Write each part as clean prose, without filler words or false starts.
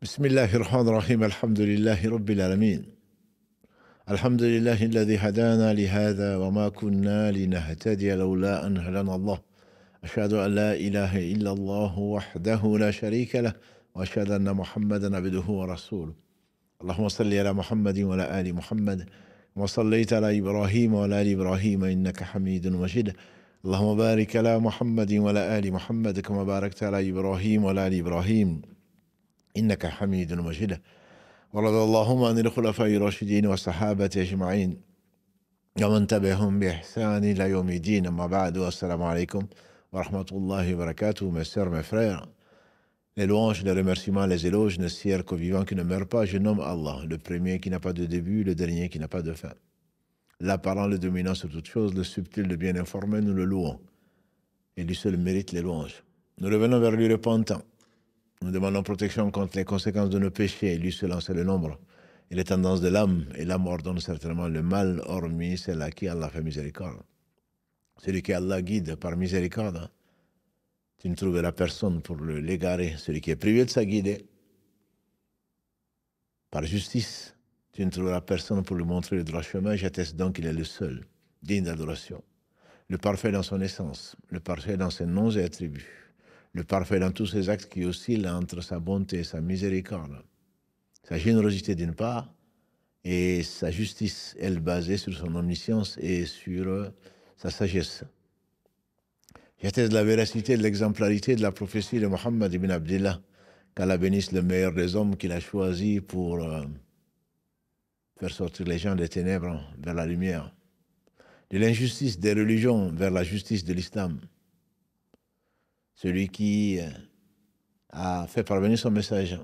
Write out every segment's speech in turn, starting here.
بسم الله الرحمن الرحيم الحمد لله رب العالمين الحمد لله الذي هدانا لهذا وما كنا لنهتدي لولا أن هدانا الله أشهد أن لا إله إلا الله وحده لا شريك له وأشهد أن محمدا عبده ورسوله اللهم صل على محمد وعلى آل محمد وصليت على إبراهيم وعلى آل إبراهيم إنك حميد مجيد اللهم بارك على محمد وعلى آل محمد كما باركت على إبراهيم وعلى آل إبراهيم إنك حميد مجيد ورضي اللهم عن الخلفاء الراشدين والصحابة أجمعين ومن تبعهم بإحسان إلى يوم الدين أما بعد والسلام عليكم ورحمة الله وبركاته. Mes sœurs, mes frères, les louanges, les remerciements, les éloges ne cessent qu'au vivant qui ne meurt pas. Je nomme Allah, le premier qui n'a pas de début, le dernier qui n'a pas de fin. L'apparent, le dominant sur toute chose, le subtil, le bien informé, nous le louons. Et lui seul mérite les louanges. Nous revenons vers lui repentant. Nous demandons protection contre les conséquences de nos péchés, et lui seul en sait le nombre. Et les tendances de l'âme, et l'âme ordonne certainement le mal, hormis celle à qui Allah fait miséricorde. Celui qui Allah guide par miséricorde, tu ne trouveras personne pour l'égarer. Celui qui est privé de sa guidée, par justice, tu ne trouveras personne pour lui montrer le droit chemin. J'atteste donc qu'il est le seul, digne d'adoration. Le parfait dans son essence, le parfait dans ses noms et attributs. Le parfait dans tous ses actes qui oscillent entre sa bonté et sa miséricorde. Sa générosité d'une part, et sa justice, elle basée sur son omniscience et sur sa sagesse. J'atteste la véracité de l'exemplarité de la prophétie de Mohammed ibn Abdillah, qu'Allah bénisse le meilleur des hommes qu'il a choisi pour faire sortir les gens des ténèbres vers la lumière, de l'injustice des religions vers la justice de l'islam. Celui qui a fait parvenir son message,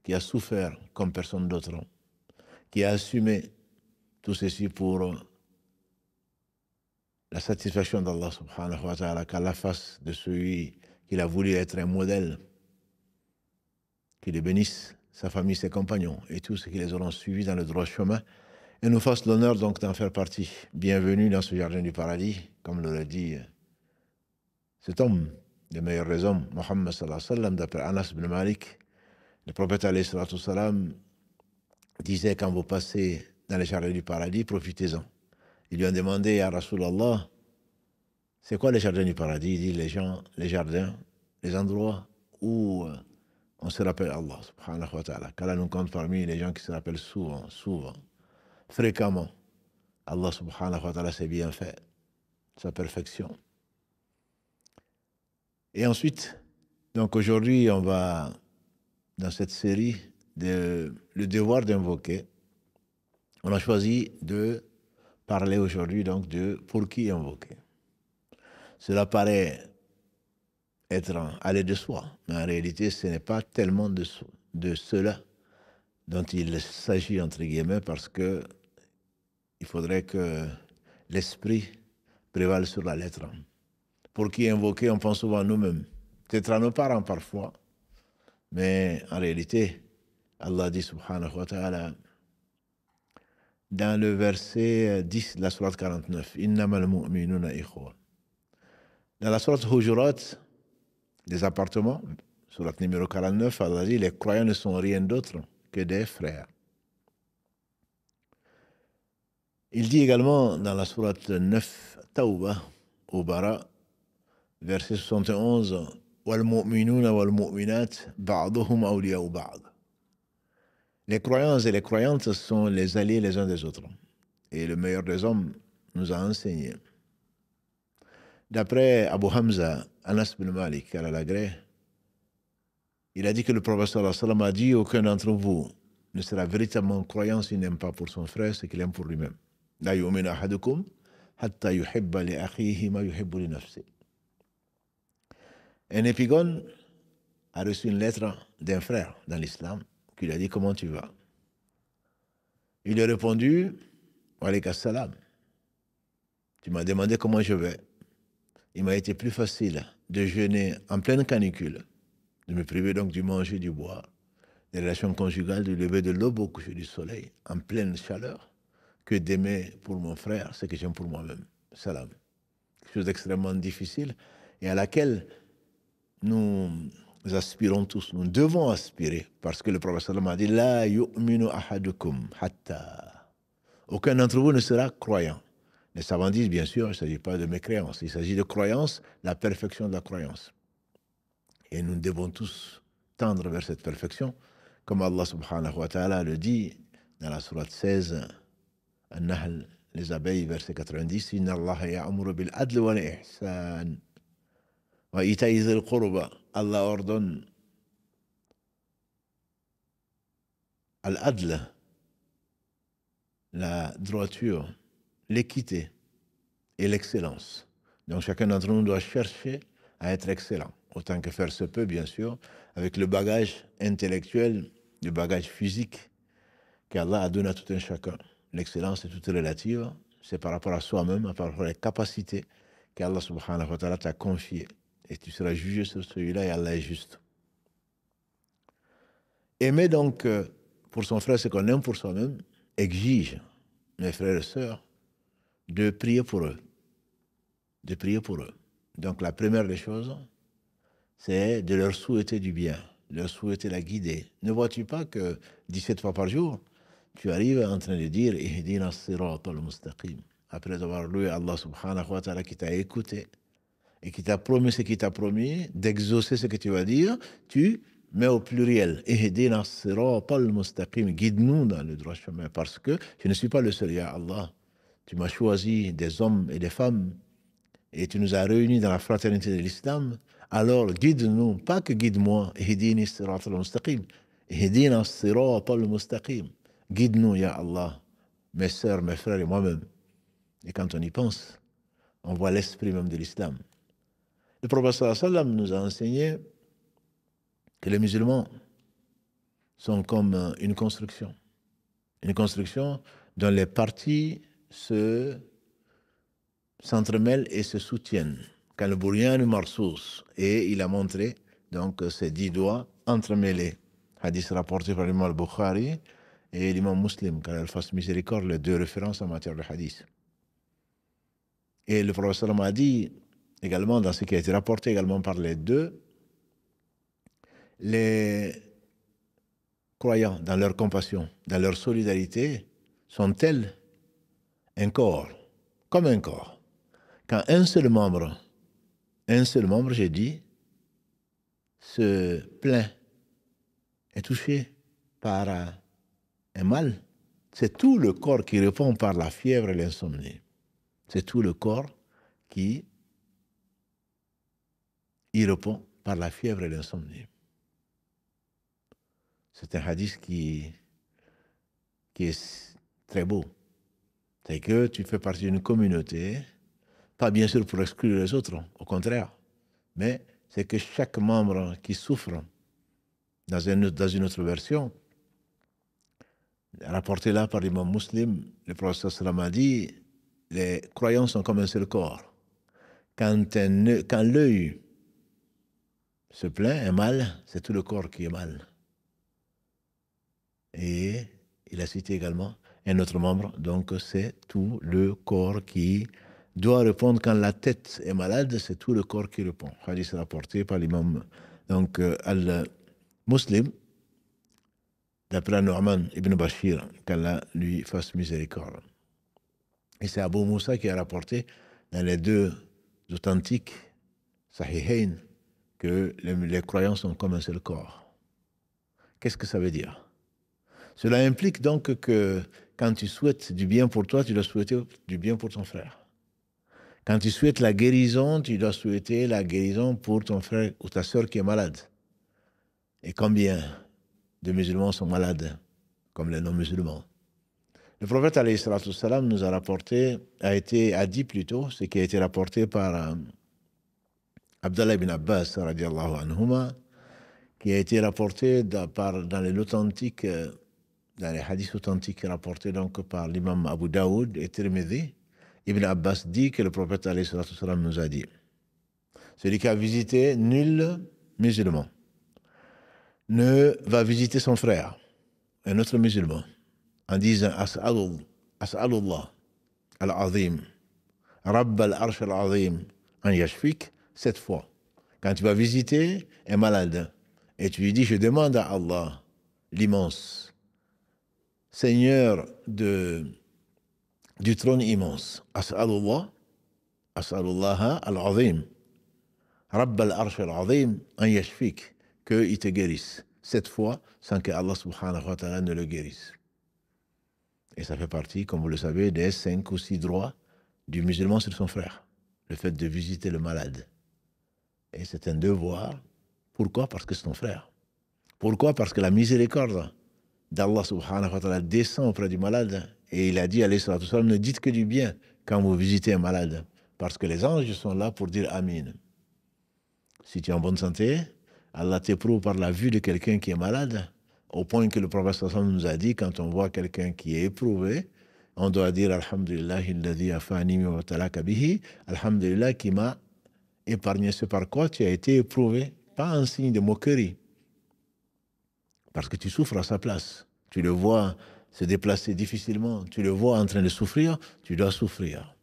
qui a souffert comme personne d'autre, qui a assumé tout ceci pour la satisfaction d'Allah subhanahu wa ta'ala, qu'Allah fasse de celui qu'il a voulu être un modèle, qu'il les bénisse, sa famille, ses compagnons et tous ceux qui les auront suivis dans le droit chemin, et nous fasse l'honneur donc d'en faire partie. Bienvenue dans ce jardin du paradis, comme l'aurait dit cet homme, le meilleur des hommes, Mohammed sallallahu alayhi wa sallam, d'après Anas ibn Malik. Le prophète alayhi salatu wa sallam disait, quand vous passez dans les jardins du paradis, profitez-en. Ils lui ont demandé à Rasulallah, c'est quoi les jardins du paradis? Il dit, les gens, les jardins, les endroits où on se rappelle Allah subhanahu wa ta'ala. Qu'Allah nous compte parmi les gens qui se rappellent souvent, fréquemment. Allah subhanahu wa ta'ala, c'est bien fait, sa perfection. Et ensuite, donc aujourd'hui, on va, dans cette série, le devoir d'invoquer, on a choisi de parler aujourd'hui donc de pour qui invoquer. Cela paraît être aller de soi, mais en réalité, ce n'est pas tellement de cela dont il s'agit, entre guillemets, parce que il faudrait que l'esprit prévale sur la lettre. Pour qui invoquer, on pense souvent à nous-mêmes, peut-être à nos parents parfois, mais en réalité, Allah dit subhanahu wa ta'ala, dans le verset 10 de la sourate 49, Innamal mu'minuna ikhwa. Dans la sourate Hujurat, des appartements, sourate numéro 49, Allah dit, les croyants ne sont rien d'autre que des frères. Il dit également dans la sourate 9, Tawbah, au Bara, verset 71, Wal mu'minuna wal mu'minat, ba'duhum awliya'u ba'd. Les croyants et les croyantes sont les alliés les uns des autres. Et le meilleur des hommes nous a enseigné. D'après Abu Hamza, Anas bin Malik, al-Agré, il a dit que le prophète sallallahu alayhi wa sallam a dit, aucun d'entre vous ne sera véritablement croyant s'il n'aime pas pour son frère ce qu'il aime pour lui-même. La yu'minu ahadukum hatta yuhibba li akhihi ma yuhibbu li nafsi. Un épigone a reçu une lettre d'un frère dans l'islam qui lui a dit, comment tu vas? Il lui a répondu, wa alayka salam. Tu m'as demandé comment je vais. Il m'a été plus facile de jeûner en pleine canicule, de me priver donc du manger, du boire, des relations conjugales, du lever de l'aube au coucher du soleil, en pleine chaleur, que d'aimer pour mon frère ce que j'aime pour moi-même. Salam. Quelque chose d'extrêmement difficile et à laquelle nous aspirons tous, nous devons aspirer, parce que le prophète sallam a dit La yu'minu ahadukum hatta. Aucun d'entre vous ne sera croyant. Les savants disent, bien sûr, il ne s'agit pas de mécréance, il s'agit de croyance, la perfection de la croyance. Et nous devons tous tendre vers cette perfection, comme Allah subhanahu wa ta'ala le dit dans la sourate 16, An-Nahl, les abeilles, verset 90, Inna Allah ya'amuru bil adl wa l'ihsan. Wa ita'i dhil qurba. Allah ordonne al-adl, la droiture, l'équité et l'excellence. Donc chacun d'entre nous doit chercher à être excellent, autant que faire se peut, bien sûr, avec le bagage intellectuel, le bagage physique qu'Allah a donné à tout un chacun. L'excellence est toute relative, c'est par rapport à soi-même, par rapport à la capacité qu'Allah subhanahu wa ta'ala t'a confiée. Et tu seras jugé sur celui-là et Allah est juste. Aimer donc pour son frère ce qu'on aime pour soi-même exige, mes frères et sœurs, de prier pour eux. De prier pour eux. Donc la première des choses, c'est de leur souhaiter du bien, de leur souhaiter la guider. Ne vois-tu pas que 17 fois par jour, tu arrives en train de dire Ihdina as-sirata al-mustaqim, après avoir loué Allah subhanahu wa ta'ala qui t'a écouté et qui t'a promis ce qu'il t'a promis, d'exaucer ce que tu vas dire, tu mets au pluriel Ihdina as-sirata al-mustaqim, guide-nous dans le droit chemin, parce que je ne suis pas le seul, ya Allah. Tu m'as choisi des hommes et des femmes et tu nous as réunis dans la fraternité de l'islam. Alors guide-nous, pas que guide-moi, Ihdini as-sirata al-mustaqim, Ihdina as-sirata al-mustaqim. Guide-nous, ya Allah, mes sœurs, mes frères et moi-même. Et quand on y pense, on voit l'esprit même de l'islam. Le prophète sallallahu alayhi wa sallam nous a enseigné que les musulmans sont comme une construction dont les parties s'entremêlent et se soutiennent. Quand le bourrian marsous, et il a montré donc ses 10 doigts entremêlés. Hadith rapporté par l'imam al-Bukhari et l'imam Muslim, car elle fasse miséricorde, les deux références en matière de hadith. Et le prophète sallam a dit également, dans ce qui a été rapporté également par les deux, les croyants dans leur compassion, dans leur solidarité, sont tels un corps, comme un corps. Quand un seul membre, j'ai dit, se plaint, est touché par un mal, c'est tout le corps qui répond par la fièvre et l'insomnie. C'est tout le corps qui y répond par la fièvre et l'insomnie. C'est un hadith qui est très beau. C'est que tu fais partie d'une communauté, pas bien sûr pour exclure les autres, au contraire, mais c'est que chaque membre qui souffre, dans une autre version, rapporté là par l'imam Muslim, le prophète sallam a dit, les croyants sont comme un seul corps. Quand l'œil se plaint, un mal, c'est tout le corps qui est mal. Et il a cité également un autre membre, donc c'est tout le corps qui doit répondre. Quand la tête est malade, c'est tout le corps qui répond. Hadith rapporté par l'imam donc al-Muslim, d'après Nu'man ibn Bashir, qu'Allah lui fasse miséricorde. Et c'est Abu Moussa qui a rapporté dans les deux authentiques Sahihain que les croyants sont comme un seul corps. Qu'est-ce que ça veut dire? Cela implique donc que quand tu souhaites du bien pour toi, tu dois souhaiter du bien pour ton frère. Quand tu souhaites la guérison, tu dois souhaiter la guérison pour ton frère ou ta sœur qui est malade. Et combien de musulmans sont malades, comme les non-musulmans? Le prophète alayhi salatu salam nous a rapporté, a dit plutôt, ce qui a été rapporté par Abdallah ibn Abbas radiallahu anhuma, qui a été rapporté dans les authentiques, dans les hadiths authentiques rapportés donc par l'imam Abu Daoud et Tirmidhi. Ibn Abbas dit que le prophète alayhi salatu salam nous a dit, celui qui a visité nul musulman ne va visiter son frère, un autre musulman, en disant As'alullah al-Azim, Rabb al-Arsh al-Azim, an yashfik, 7 fois. Quand tu vas visiter un malade, et tu lui dis, je demande à Allah, l'immense, Seigneur du trône immense, As'alullah al-Azim, Rabb al-Arsh al-Azim, an yashfik, qu'il te guérisse. Cette fois, sans que Allah subhanahu wa ta'ala ne le guérisse. Et ça fait partie, comme vous le savez, des 5 ou 6 droits du musulman sur son frère. Le fait de visiter le malade. Et c'est un devoir. Pourquoi? Parce que c'est ton frère. Pourquoi? Parce que la miséricorde d'Allah subhanahu wa ta'ala descend auprès du malade. Et il a dit, alayhi salatu wassalam, ne dites que du bien quand vous visitez un malade. Parce que les anges sont là pour dire Amin. Si tu es en bonne santé, Allah t'éprouve par la vue de quelqu'un qui est malade, au point que le prophète sallallahu alayhi wa sallam nous a dit, quand on voit quelqu'un qui est éprouvé, on doit dire Alhamdulillah, alladhi afani wa talaka bihi, Alhamdulillah qui m'a épargné ce par quoi tu as été éprouvé, pas un signe de moquerie, parce que tu souffres à sa place. Tu le vois se déplacer difficilement, tu le vois en train de souffrir, tu dois souffrir.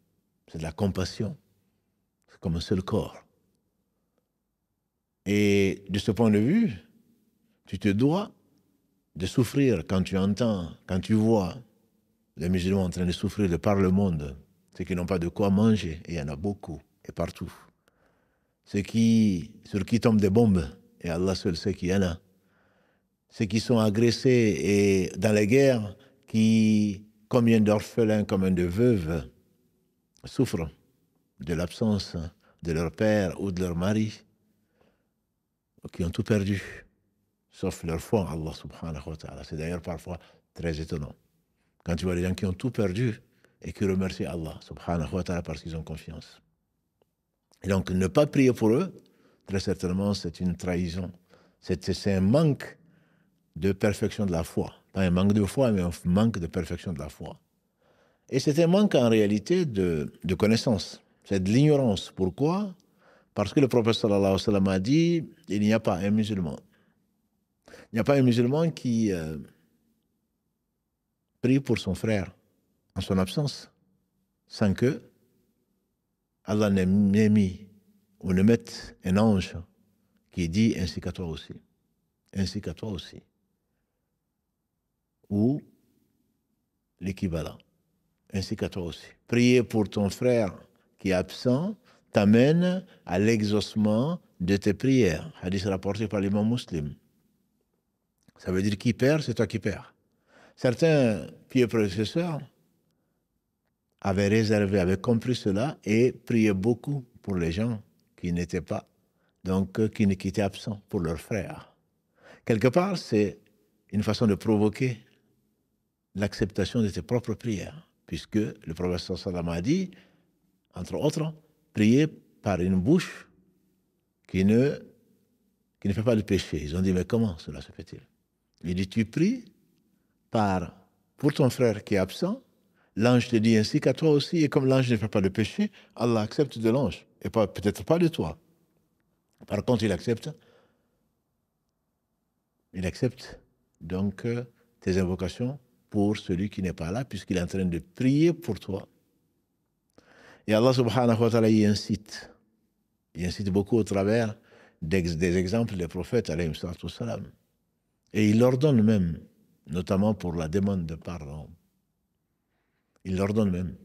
C'est de la compassion, c'est comme un seul corps. Et de ce point de vue, tu te dois de souffrir quand tu entends, quand tu vois les musulmans en train de souffrir de par le monde, ceux qui n'ont pas de quoi manger, et il y en a beaucoup, et partout. Sur qui tombent des bombes, et Allah seul sait qu'il y en a. Ceux qui sont agressés et dans les guerres, combien d'orphelins, combien de veuves souffrent de l'absence de leur père ou de leur mari, qui ont tout perdu, sauf leur foi en Allah subhanahu wa ta'ala. C'est d'ailleurs parfois très étonnant. Quand tu vois les gens qui ont tout perdu et qui remercient Allah subhanahu wa ta'ala parce qu'ils ont confiance. Et donc, ne pas prier pour eux, très certainement, c'est une trahison. C'est un manque de perfection de la foi. Pas un manque de foi, mais un manque de perfection de la foi. Et c'est un manque en réalité de connaissance. C'est de l'ignorance. Pourquoi? Parce que le prophète sallallahu alayhi wa sallam a dit, il n'y a pas un musulman. Il n'y a pas un musulman qui prie pour son frère en son absence, sans que Allah n'ait mis ou ne mette un ange qui dit ainsi qu'à toi aussi. Ainsi qu'à toi aussi. Ou l'équivalent. Ainsi qu'à toi aussi. Prier pour ton frère qui est absent t'amène à l'exaucement de tes prières. Hadith rapporté par l'imam Muslim. Ça veut dire qui perd, c'est toi qui perds. Certains pieux prédécesseurs avaient compris cela et priaient beaucoup pour les gens qui n'étaient pas, donc qui étaient absents pour leurs frères. Quelque part, c'est une façon de provoquer l'acceptation de tes propres prières, puisque le prophète sallallahu a dit, entre autres, prier par une bouche qui ne fait pas de péché. Ils ont dit, mais comment cela se fait-il? Il dit, tu pries pour ton frère qui est absent, l'ange te dit ainsi qu'à toi aussi, et comme l'ange ne fait pas de péché, Allah accepte de l'ange, et peut-être pas de toi. Par contre, il accepte donc tes invocations pour celui qui n'est pas là, puisqu'il est en train de prier pour toi. Et Allah subhanahu wa ta'ala y incite. Il incite beaucoup au travers des exemples des prophètes, alayhi salatu wassalam. Et il leur donne même, notamment pour la demande de pardon. Il leur donne même.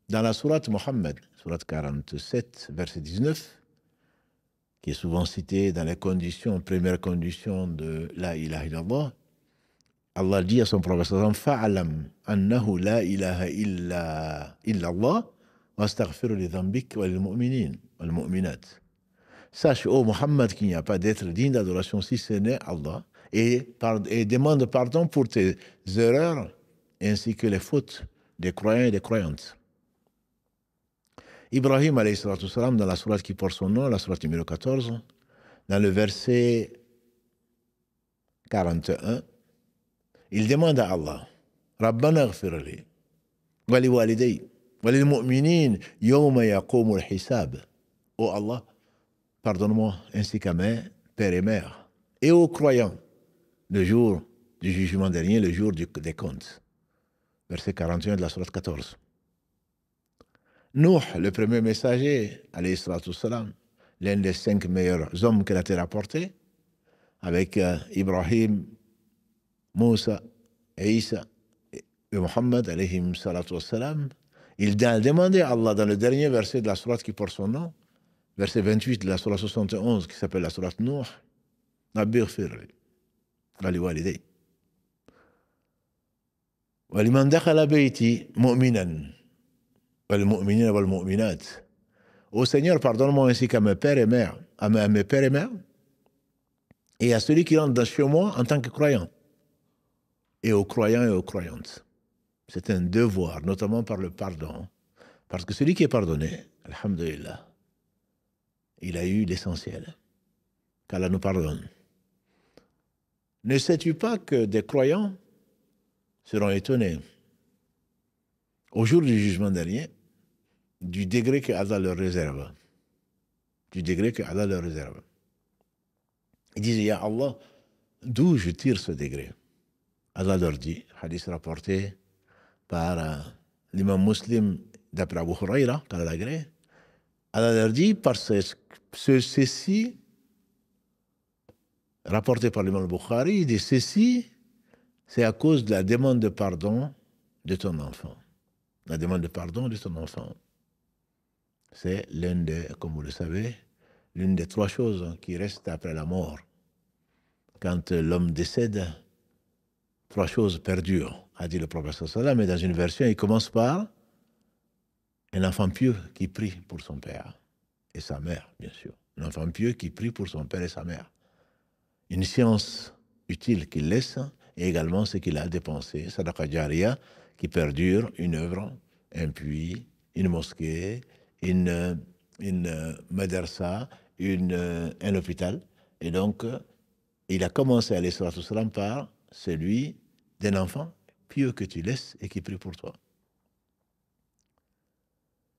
Dans la sourate Mohammed, sourate 47, verset 19, qui est souvent citée dans les premières conditions de la ilaha illallah, Allah dit à son prophète, fa'alam annahu la ilaha illallah wa astaghfiru li dhanbik wa lil mu'minin wal mu'minat. Sache, ô Mohammed, qu'il n'y a pas d'être digne d'adoration si ce n'est Allah, et demande pardon pour tes erreurs ainsi que les fautes des croyants et des croyantes. Ibrahim, alayhi salatu salam, dans la sourate qui porte son nom, la sourate numéro 14, dans le verset 41, il demande à Allah, Rabbana ghfirli, wa li walidayya, wa lil mu'minin, yawma yaqumul hisab. Ô Allah, pardonne-moi, ainsi qu'à mes pères et mères, et aux croyants, le jour du jugement dernier, le jour des comptes. Verset 41 de la sourate 14. Nuh, le premier messager, alayhi salatu salam, l'un des 5 meilleurs hommes que la terre a porté, avec Ibrahim, Moussa, Isa et Mohammed, alayhim salatu wassalam, il a demandé à Allah dans le dernier verset de la sourate qui porte son nom, verset 28 de la sourate 71 qui s'appelle la sourate Nuh, Rabbi ighfirli wa liwalidayya wa liman dakhala bayti mu'minan wal mu'minina wal mu'minat. Ô Seigneur, pardonne-moi ainsi qu'à mes pères et mères, à mes pères et mères, et à celui qui entre chez moi en tant que croyant, et aux croyants et aux croyantes. C'est un devoir, notamment par le pardon. Parce que celui qui est pardonné, alhamdulillah, il a eu l'essentiel. Qu'Allah nous pardonne. Ne sais-tu pas que des croyants seront étonnés au jour du jugement dernier du degré que Allah leur réserve. Du degré que Allah leur réserve. Ils disent, Ya Allah, d'où je tire ce degré? Allah leur dit, hadith rapporté par l'imam muslim d'après Abu Huraira, qu'Allah l'agrée, Allah leur dit, parce que ceci, rapporté par l'imam Bukhari, il dit, ceci, c'est à cause de la demande de pardon de ton enfant. La demande de pardon de ton enfant. C'est l'une des, comme vous le savez, l'une des trois choses qui restent après la mort. Quand l'homme décède, trois choses perdurent, a dit le prophète sallallahu alayhi wa sallam, mais dans une version, il commence par un enfant pieux qui prie pour son père et sa mère, bien sûr. Un enfant pieux qui prie pour son père et sa mère. Une science utile qu'il laisse et également ce qu'il a dépensé, sadaqa jariya, qui perdure, une œuvre, un puits, une mosquée, une madrasa, un hôpital. Et donc, il a commencé, alayhi salatu wassalam, par celui d'un enfant pieux que tu laisses et qui prie pour toi.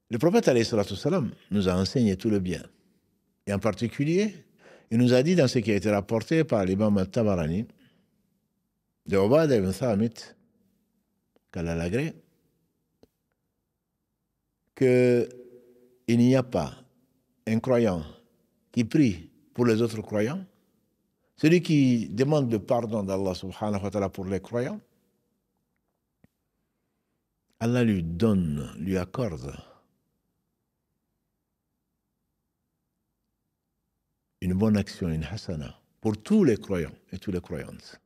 Le prophète, alayhi salatu wassalam, nous a enseigné tout le bien. Et en particulier, il nous a dit dans ce qui a été rapporté par l'imam al-Tabarani, de Ubadah ibn Thamit, qu'Allah l'agrée, qu'il n'y a pas un croyant qui prie pour les autres croyants, celui qui demande le pardon d'Allah subhanahu wa ta'ala pour les croyants, Allah lui donne, lui accorde une bonne action, une hasana, pour tous les croyants et toutes les croyantes.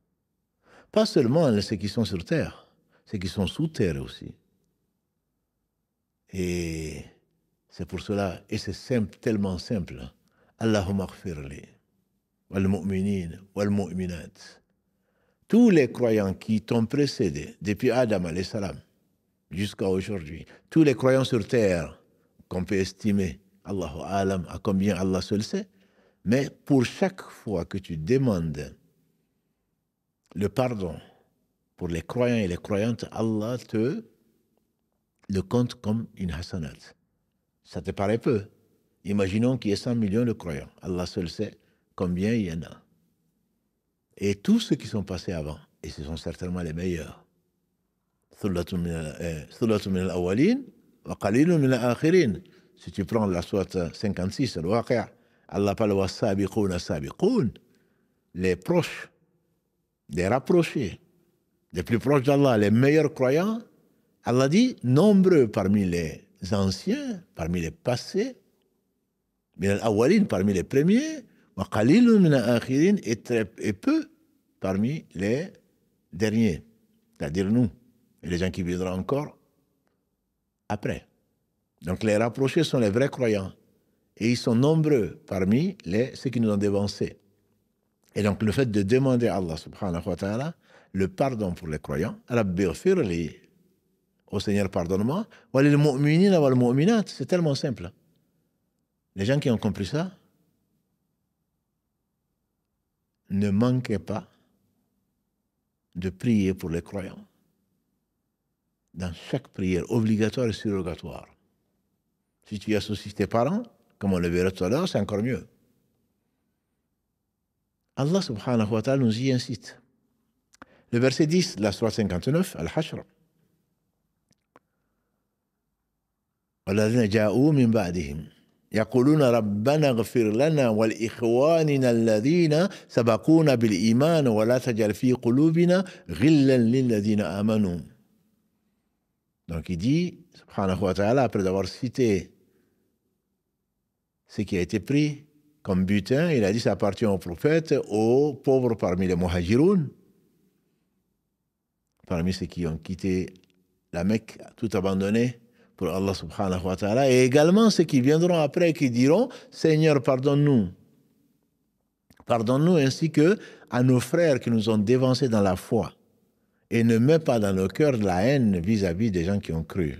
Pas seulement ceux qui sont sur terre, ceux qui sont sous terre aussi. Et c'est pour cela, et c'est simple, tellement simple. Allahumma aghfirli, wal mu'minin, wal mu'minat. Tous les croyants qui t'ont précédé, depuis Adam alayhi salam, jusqu'à aujourd'hui, tous les croyants sur terre, qu'on peut estimer, Allahu alam, à combien Allah seul sait, mais pour chaque fois que tu demandes le pardon pour les croyants et les croyantes, Allah te le compte comme une hasanat. Ça te paraît peu. Imaginons qu'il y ait 100 millions de croyants. Allah seul sait combien il y en a. Et tous ceux qui sont passés avant, et ce sont certainement les meilleurs. Thullatun min al-awwalin wa qalilun min al-akhirin. Si tu prends la sourate 56, al-Waqi', Allah parle wa sabiquna sabiqun, les proches, les rapprochés, les plus proches d'Allah, les meilleurs croyants. Allah dit, nombreux parmi les anciens, parmi les passés, min al-awwalin, parmi les premiers, wa qalilun min al-akhirin, et peu parmi les derniers, c'est-à-dire nous, et les gens qui viendront encore après. Donc les rapprochés sont les vrais croyants. Et ils sont nombreux parmi ceux qui nous ont dévancés. Et donc le fait de demander à Allah subhanahu wa ta'ala le pardon pour les croyants, Rabbi ighfirli, au Seigneur pardonne-moi, wa lil mu'minina wal mu'minat, c'est tellement simple. Les gens qui ont compris ça ne manquaient pas de prier pour les croyants. Dans chaque prière, obligatoire et surrogatoire. Si tu y associes tes parents, comme on le verra tout à l'heure, c'est encore mieux. Allah subhanahu wa ta'ala nous y incite. Le verset 10, la sourate 59, Al-Hashr. وَالَّذِينَ جَاءُوا مِن بَعْدِهِمْ يقولون ربنا اغفر لنا ولإخواننا الذين سبقونا بالإيمان ولا تجعل في قلوبنا غلا للذين آمنوا. Donc il dit, subhanahu wa ta'ala, après avoir cité ce qui a été pris comme butin, il a dit ça appartient aux prophètes, aux pauvres parmi les muhajiroun, parmi ceux qui ont quitté la Mecque, tout abandonné pour Allah subhanahu wa ta'ala, et également ceux qui viendront après qui diront Seigneur, pardonne-nous. Pardonne-nous ainsi que à nos frères qui nous ont dévancés dans la foi, et ne mets pas dans nos cœurs de la haine vis-à-vis des gens qui ont cru.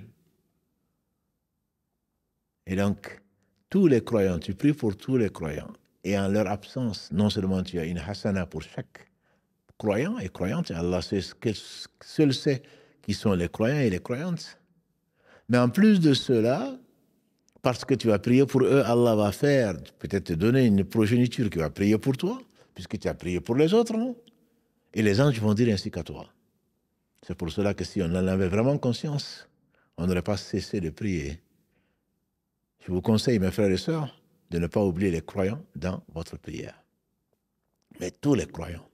Et donc, tous les croyants, tu pries pour tous les croyants, et en leur absence, non seulement tu as une hasana pour chaque croyant et croyante, et Allah seul sait qui sont les croyants et les croyantes, mais en plus de cela, parce que tu vas prier pour eux, Allah va faire, peut-être te donner une progéniture qui va prier pour toi, puisque tu as prié pour les autres, non? Et les anges vont dire ainsi qu'à toi. C'est pour cela que si on en avait vraiment conscience, on n'aurait pas cessé de prier. Je vous conseille, mes frères et sœurs, de ne pas oublier les croyants dans votre prière. Mais tous les croyants.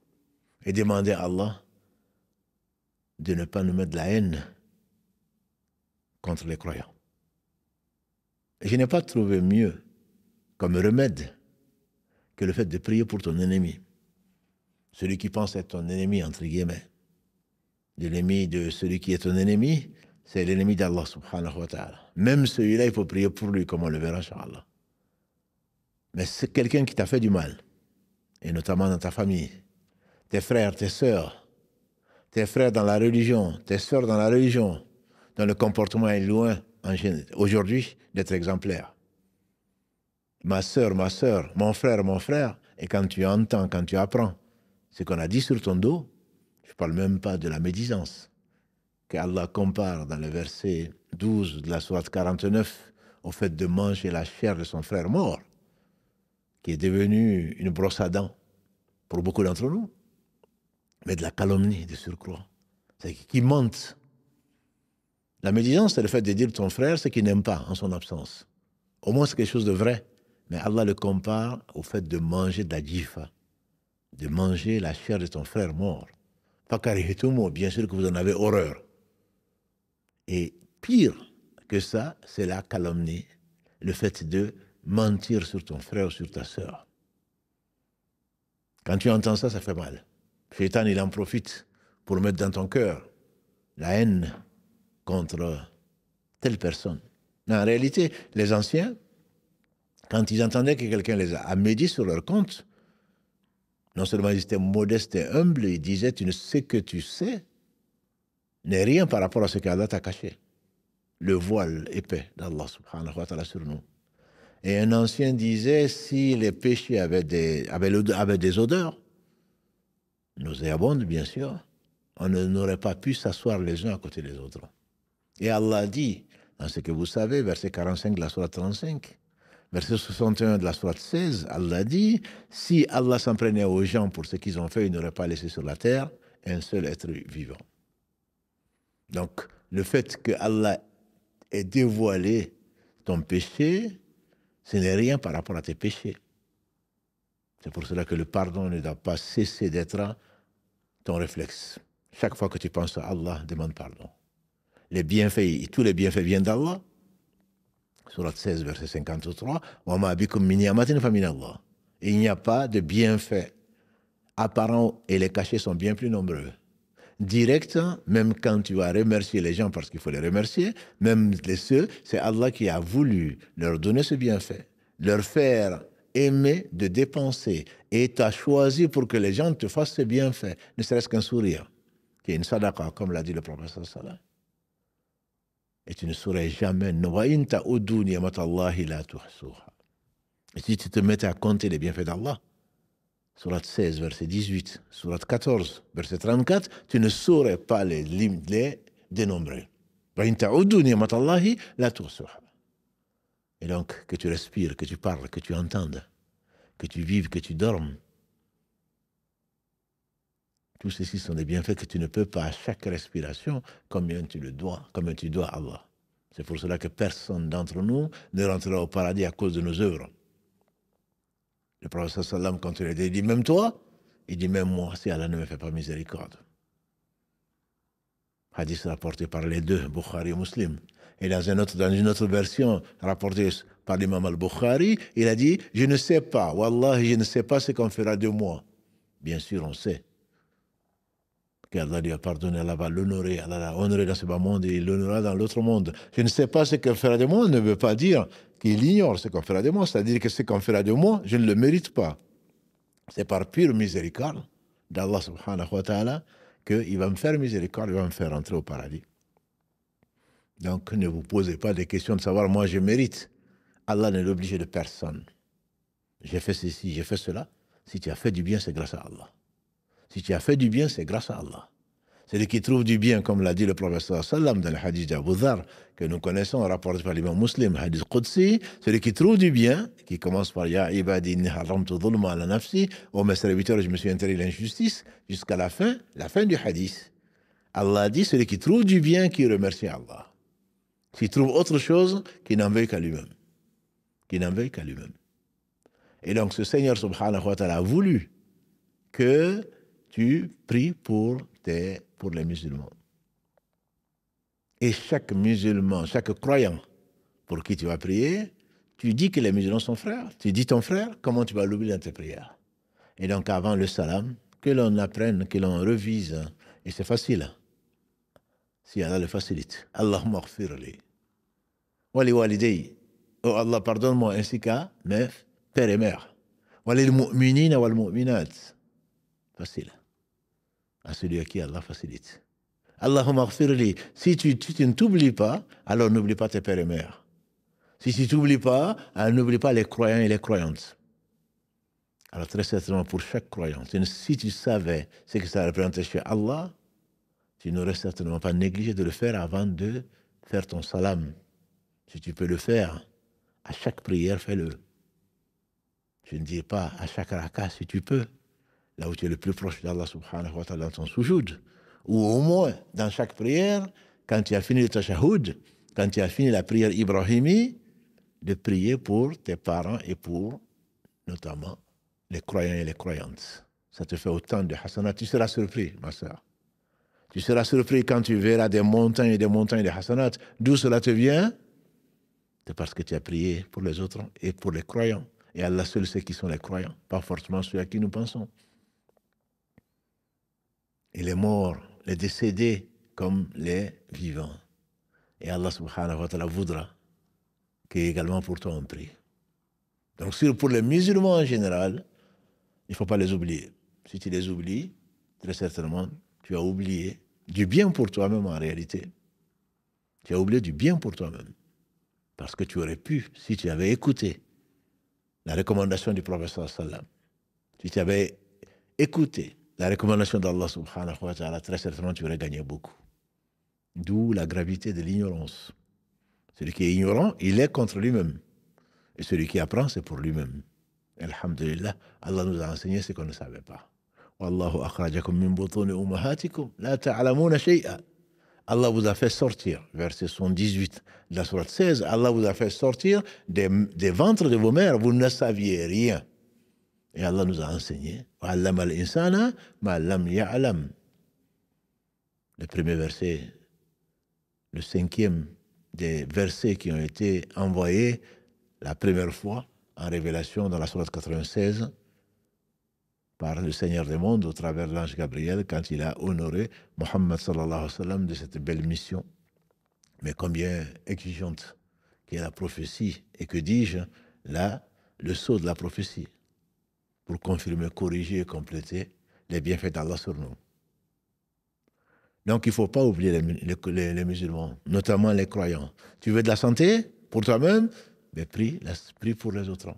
Et demandez à Allah de ne pas nous mettre de la haine contre les croyants. Et je n'ai pas trouvé mieux comme remède que le fait de prier pour ton ennemi. Celui qui pense être ton ennemi, entre guillemets. L'ennemi de celui qui est ton ennemi, c'est l'ennemi d'Allah subhanahu wa ta'ala. Même celui-là, il faut prier pour lui, comme on le verra, inshallah. Mais c'est quelqu'un qui t'a fait du mal, et notamment dans ta famille, tes frères, tes sœurs dans la religion, tes sœurs dans la religion, dont le comportement est loin, aujourd'hui, d'être exemplaire. Ma sœur, mon frère, et quand tu entends, quand tu apprends ce qu'on a dit sur ton dos, je ne parle même pas de la médisance, qu'Allah compare dans le verset 12 de la sourate 49 au fait de manger la chair de son frère mort, qui est devenu une brosse à dents pour beaucoup d'entre nous, mais de la calomnie de surcroît, c'est qui mente. La médisance, c'est le fait de dire ton frère ce qu'il n'aime pas en son absence. Au moins, c'est quelque chose de vrai. Mais Allah le compare au fait de manger de la jifa, de manger la chair de ton frère mort. Fakarihitumo, bien sûr que vous en avez horreur. Et pire que ça, c'est la calomnie, le fait de mentir sur ton frère ou sur ta sœur. Quand tu entends ça, ça fait mal. Shaitan, il en profite pour mettre dans ton cœur la haine contre telle personne. Mais en réalité, les anciens, quand ils entendaient que quelqu'un les a médits sur leur compte, non seulement ils étaient modestes et humbles, ils disaient, tu ne sais que tu sais, n'est rien par rapport à ce qu'Allah t'a caché. Le voile épais d'Allah subhanahu wa ta'ala sur nous. Et un ancien disait, si les péchés avaient des odeurs, nauséabondes bien sûr, on n'aurait pas pu s'asseoir les uns à côté des autres. Et Allah dit, dans ce que vous savez, verset 45 de la sourate 35, verset 61 de la sourate 16, Allah dit, si Allah s'en prenait aux gens pour ce qu'ils ont fait, il n'aurait pas laissé sur la terre un seul être vivant. Donc, le fait que Allah ait dévoilé ton péché, ce n'est rien par rapport à tes péchés. C'est pour cela que le pardon ne doit pas cesser d'être ton réflexe. Chaque fois que tu penses à Allah, demande pardon. Les bienfaits, tous les bienfaits viennent d'Allah. Sourate 16, verset 53. Et il n'y a pas de bienfaits apparents et les cachés sont bien plus nombreux. Direct, même quand tu vas remercier les gens parce qu'il faut les remercier, même ceux, c'est Allah qui a voulu leur donner ce bienfait, leur faire aimer de dépenser et t'as choisi pour que les gens te fassent ce bienfait, ne serait-ce qu'un sourire, qui est une sadaqa, comme l'a dit le prophète sallallahu. Et tu ne saurais jamais. Et si tu te mettais à compter les bienfaits d'Allah, Sourate 16, verset 18, Sourate 14, verset 34, tu ne saurais pas les dénombrer. Et donc, que tu respires, que tu parles, que tu entendes, que tu vives, que tu dormes. Tout ceci sont des bienfaits que tu ne peux pas à chaque respiration, combien tu dois à Allah. C'est pour cela que personne d'entre nous ne rentrera au paradis à cause de nos œuvres. Le prophète sallam, quand il a dit, même toi, il dit, même moi, si Allah ne me fait pas miséricorde. Hadith rapporté par les deux, Bukhari et Muslim. Et dans une autre version rapportée par l'imam al-Bukhari, il a dit, je ne sais pas, Wallahi, je ne sais pas ce qu'on fera de moi. Bien sûr, on sait qu'Allah lui a pardonné, Allah va l'honorer, Allah l'a honoré dans ce bas monde et il l'honorera dans l'autre monde. Je ne sais pas ce qu'on fera de moi ne veut pas dire qu'il ignore ce qu'on fera de moi, c'est-à-dire que ce qu'on fera de moi, je ne le mérite pas. C'est par pure miséricorde d'Allah subhanahu wa ta'ala qu'il va me faire miséricorde, il va me faire entrer au paradis. Donc ne vous posez pas des questions de savoir, moi je mérite. Allah n'est obligé de personne. J'ai fait ceci, j'ai fait cela. Si tu as fait du bien, c'est grâce à Allah. Si tu as fait du bien, c'est grâce à Allah. Celui qui trouve du bien, comme l'a dit le prophète sallam dans le hadith d'Abu Dhar, que nous connaissons, rapporté par l'imam muslim, hadith Qudsi, celui qui trouve du bien, qui commence par Ya ibadi inni haramtu dhulma ala nafsi, ô mes serviteurs, je me suis interdit l'injustice, jusqu'à la fin du hadith. Allah dit, celui qui trouve du bien, qui remercie Allah. Qui trouve autre chose, qui n'en veuille qu'à lui-même. Qui n'en veuille qu'à lui-même. Et donc, ce Seigneur subhanahu wa ta'ala a voulu que tu pries pour les musulmans. Et chaque musulman, chaque croyant pour qui tu vas prier, tu dis que les musulmans sont frères. Tu dis ton frère, comment tu vas l'oublier dans tes prières? Et donc, avant le salam, que l'on apprenne, que l'on revise. Et c'est facile. Si Allah le facilite. Allahumma ghfirli. Wali walidayya. Oh Allah, pardonne-moi ainsi qu'à mes pères et mères. Walil mu'minina wal mu'minat. Facile. À celui à qui Allah facilite. Allahumma ghfirli. Si tu ne t'oublies pas, alors n'oublie pas tes pères et mères. Si tu ne t'oublies pas, alors n'oublie pas les croyants et les croyantes. Alors très certainement pour chaque croyant, si tu savais ce que ça représentait chez Allah, tu n'aurais certainement pas négligé de le faire avant de faire ton salam. Si tu peux le faire, à chaque prière, fais-le. Je ne dis pas à chaque raka si tu peux, là où tu es le plus proche d'Allah subhanahu wa ta'ala dans ton sujoud, ou au moins dans chaque prière, quand tu as fini le tashahhud, quand tu as fini la prière ibrahimi, de prier pour tes parents et pour notamment les croyants et les croyantes. Ça te fait autant de hasanat. Tu seras surpris, ma sœur. Tu seras surpris quand tu verras des montagnes et des montagnes de hasanat. D'où cela te vient? C'est parce que tu as prié pour les autres et pour les croyants. Et Allah seul sait qui sont les croyants, pas forcément ceux à qui nous pensons. Et les morts, les décédés comme les vivants. Et Allah subhanahu wa ta'ala voudra qu'également pour toi on prie. Donc pour les musulmans en général, il ne faut pas les oublier. Si tu les oublies, très certainement, tu as oublié du bien pour toi-même en réalité. Tu as oublié du bien pour toi-même. Parce que tu aurais pu, si tu avais écouté la recommandation du prophète sallam, si tu avais écouté la recommandation d'Allah subhanahu wa ta'ala, très certainement tu aurais gagné beaucoup. D'où la gravité de l'ignorance. Celui qui est ignorant, il est contre lui-même. Et celui qui apprend, c'est pour lui-même. Alhamdulillah, Allah nous a enseigné ce qu'on ne savait pas. Wallahu akhrajakum min butuni ummahatikum la ta'lamuna shay'a. Allah vous a fait sortir, verset 118 de la sourate 16, Allah vous a fait sortir des ventres de vos mères, vous ne saviez rien. Et Allah nous a enseigné. وَعَلَّمَ الْإِنسَانَ مَا لَمْ يَعْلَمْ. Le premier verset, le cinquième des versets qui ont été envoyés la première fois en révélation dans la sourate 96 par le Seigneur des mondes au travers de l'ange Gabriel quand il a honoré Mohammed sallallahu alayhi wa sallam de cette belle mission, mais combien exigeante qui est la prophétie et que dis-je, là, le sceau de la prophétie pour confirmer, corriger et compléter les bienfaits d'Allah sur nous. Donc il ne faut pas oublier les musulmans, notamment les croyants. Tu veux de la santé pour toi-même, mais prie pour les autres.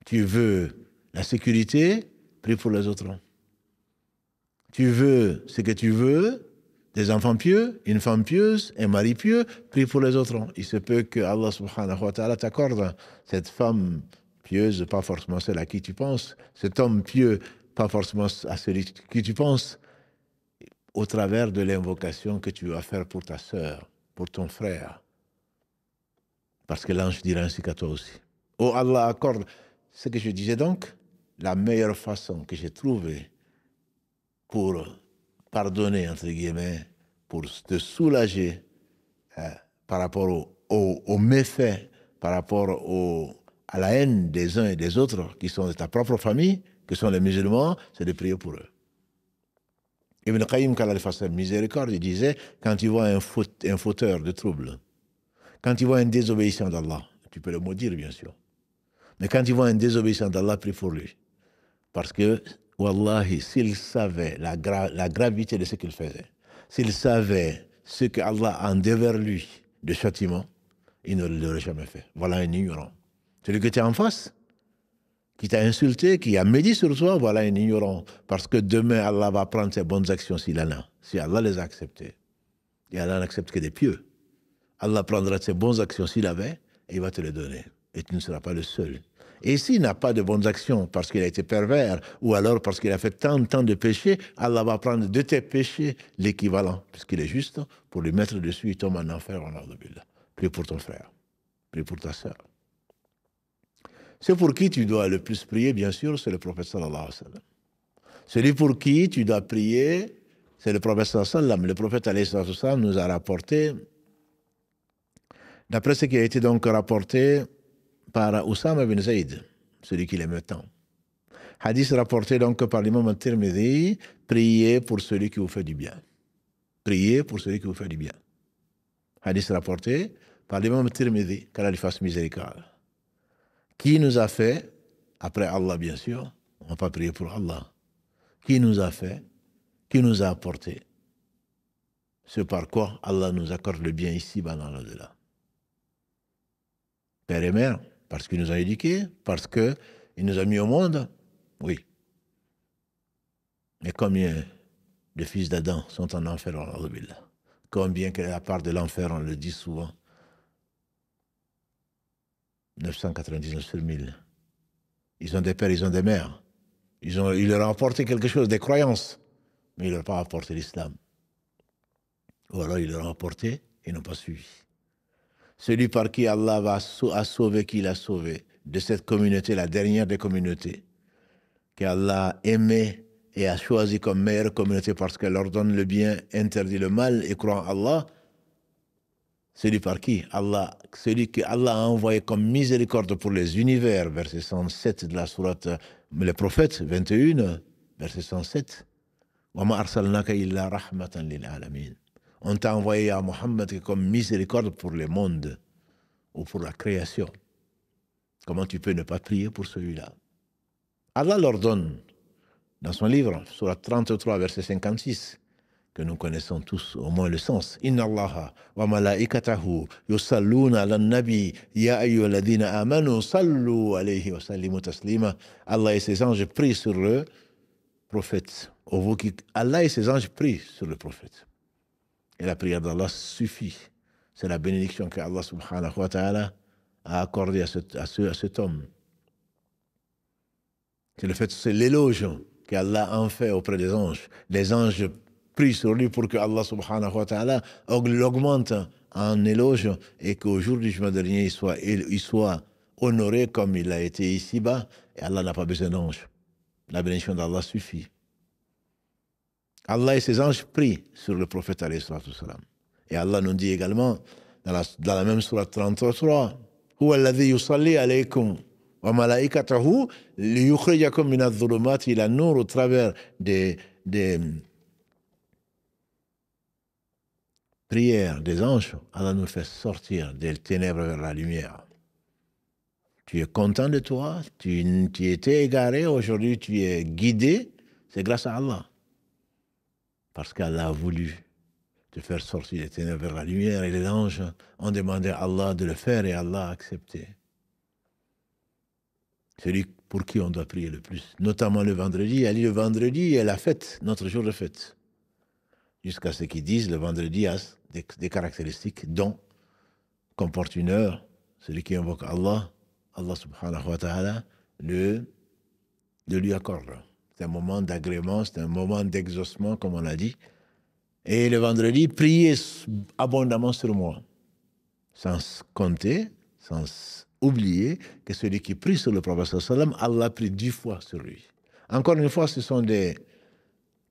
Tu veux la sécurité, prie pour les autres. Tu veux ce que tu veux, des enfants pieux, une femme pieuse, un mari pieux, prie pour les autres. Il se peut que Allah subhanahu wa ta'ala t'accorde cette femme pieuse, pas forcément celle à qui tu penses, cet homme pieux, pas forcément à celui à qui tu penses, au travers de l'invocation que tu vas faire pour ta sœur, pour ton frère, Parce que l'ange dira ainsi qu'à toi aussi. Oh Allah, accorde ce que je disais donc, la meilleure façon que j'ai trouvée pour pardonner, entre guillemets, pour te soulager par rapport aux méfaits, par rapport à la haine des uns et des autres, qui sont de ta propre famille, que sont les musulmans, c'est de prier pour eux. Ibn Qayyim, quand il faisait miséricorde, il disait, quand tu vois un fauteur de troubles, quand tu vois un désobéissant d'Allah, tu peux le maudire, bien sûr, mais quand tu vois un désobéissant d'Allah, prie pour lui. Parce que, wallahi, s'il savait la gravité de ce qu'il faisait, s'il savait ce que Allah a envers lui de châtiment, il ne l'aurait jamais fait. Voilà un ignorant. Celui que tu es en face, qui t'a insulté, qui a médit sur toi, voilà un ignorant. Parce que demain, Allah va prendre ses bonnes actions s'il en a. Si Allah les a acceptées. Et Allah n'accepte que des pieux. Allah prendra ses bonnes actions s'il avait, et il va te les donner. Et tu ne seras pas le seul. Et s'il n'a pas de bonnes actions parce qu'il a été pervers, ou alors parce qu'il a fait tant de péchés, Allah va prendre de tes péchés l'équivalent, puisqu'il est juste, pour lui mettre dessus, il tombe en enfer, en ordre. Prie pour ton frère. Prie pour ta sœur. C'est pour qui tu dois le plus prier, bien sûr, c'est le prophète sallallahu alayhi wa sallam. Celui pour qui tu dois prier, c'est le prophète sallallahu alayhi wa sallam. Le prophète alayhi wa sallam nous a rapporté, d'après ce qui a été donc rapporté par Oussama bin Zayd, celui qui l'aimait tant. Hadith rapporté donc par l'imam al-Tirmidhi, priez pour celui qui vous fait du bien. Priez pour celui qui vous fait du bien. Hadith rapporté par l'imam al-Tirmidhi, qu'Allah lui fasse miséricorde. Qui nous a fait, après Allah bien sûr, on ne va pas prier pour Allah, qui nous a fait, qui nous a apporté, ce par quoi Allah nous accorde le bien ici, dans l'au-delà. Père et mère, parce qu'il nous a éduqués, parce qu'il nous a mis au monde, oui. Mais combien de fils d'Adam sont en enfer, combien que la part de l'enfer, on le dit souvent, 999 sur 1000. Ils ont des pères, ils ont des mères. Il leur a apporté quelque chose, des croyances, mais il ne leur a pas apporté l'islam. Ou alors il leur a apporté, ils n'ont pas suivi. Celui par qui Allah a sauvé, qui l'a sauvé, de cette communauté, la dernière des communautés, qu'Allah a aimé et a choisi comme meilleure communauté parce qu'elle ordonne le bien, interdit le mal et croit en Allah, celui par qui celui que Allah a envoyé comme miséricorde pour les univers, verset 107 de la sourate, les prophètes, 21, verset 107. On t'a envoyé à Mohammed comme miséricorde pour le monde ou pour la création. Comment tu peux ne pas prier pour celui-là? Allah l'ordonne dans son livre, sourate 33, verset 56, que nous connaissons tous au moins le sens. Inna Allaha wa malaikatahu yusalluna ala nabi ya ayyuhalladhina amanu sallu alayhi wa sallimu taslima. Allah et ses anges prient sur le prophète. Allah et ses anges prient sur le prophète. Et la prière d'Allah suffit. C'est la bénédiction que Allah subhanahu wa ta'ala a accordée à cet homme. C'est l'éloge qu'Allah en fait auprès des anges. Les anges prient sur lui pour que Allah subhanahu wa ta'ala l'augmente en éloge et qu'au jour du jugement dernier, il soit honoré comme il a été ici-bas. Et Allah n'a pas besoin d'anges. La bénédiction d'Allah suffit. Allah et ses anges prient sur le prophète alayhi salatu salam. Et Allah nous dit également dans la même sourate 33, Huwa alladhi yusalli alaykum wa malaikatahu liyukhrijakum min adh-dhulumati ila an-nur, au travers des prières des anges. Allah nous fait sortir des ténèbres vers la lumière. Tu es content de toi, tu étais égaré, aujourd'hui tu es guidé, c'est grâce à Allah. Parce qu'Allah a voulu te faire sortir des ténèbres vers la lumière, et les anges ont demandé à Allah de le faire et Allah a accepté. Celui pour qui on doit prier le plus, notamment le vendredi. Elle dit le vendredi est la fête, notre jour de fête. Jusqu'à ce qu'ils disent le vendredi a des caractéristiques dont comporte une heure. Celui qui invoque Allah, Allah subhanahu wa ta'ala le lui accorde. C'est un moment d'agrément, c'est un moment d'exaucement, comme on l'a dit. Et le vendredi, priez abondamment sur moi. Sans compter, sans oublier que celui qui prie sur le prophète sallam, Allah prie 10 fois sur lui. Encore une fois, ce sont des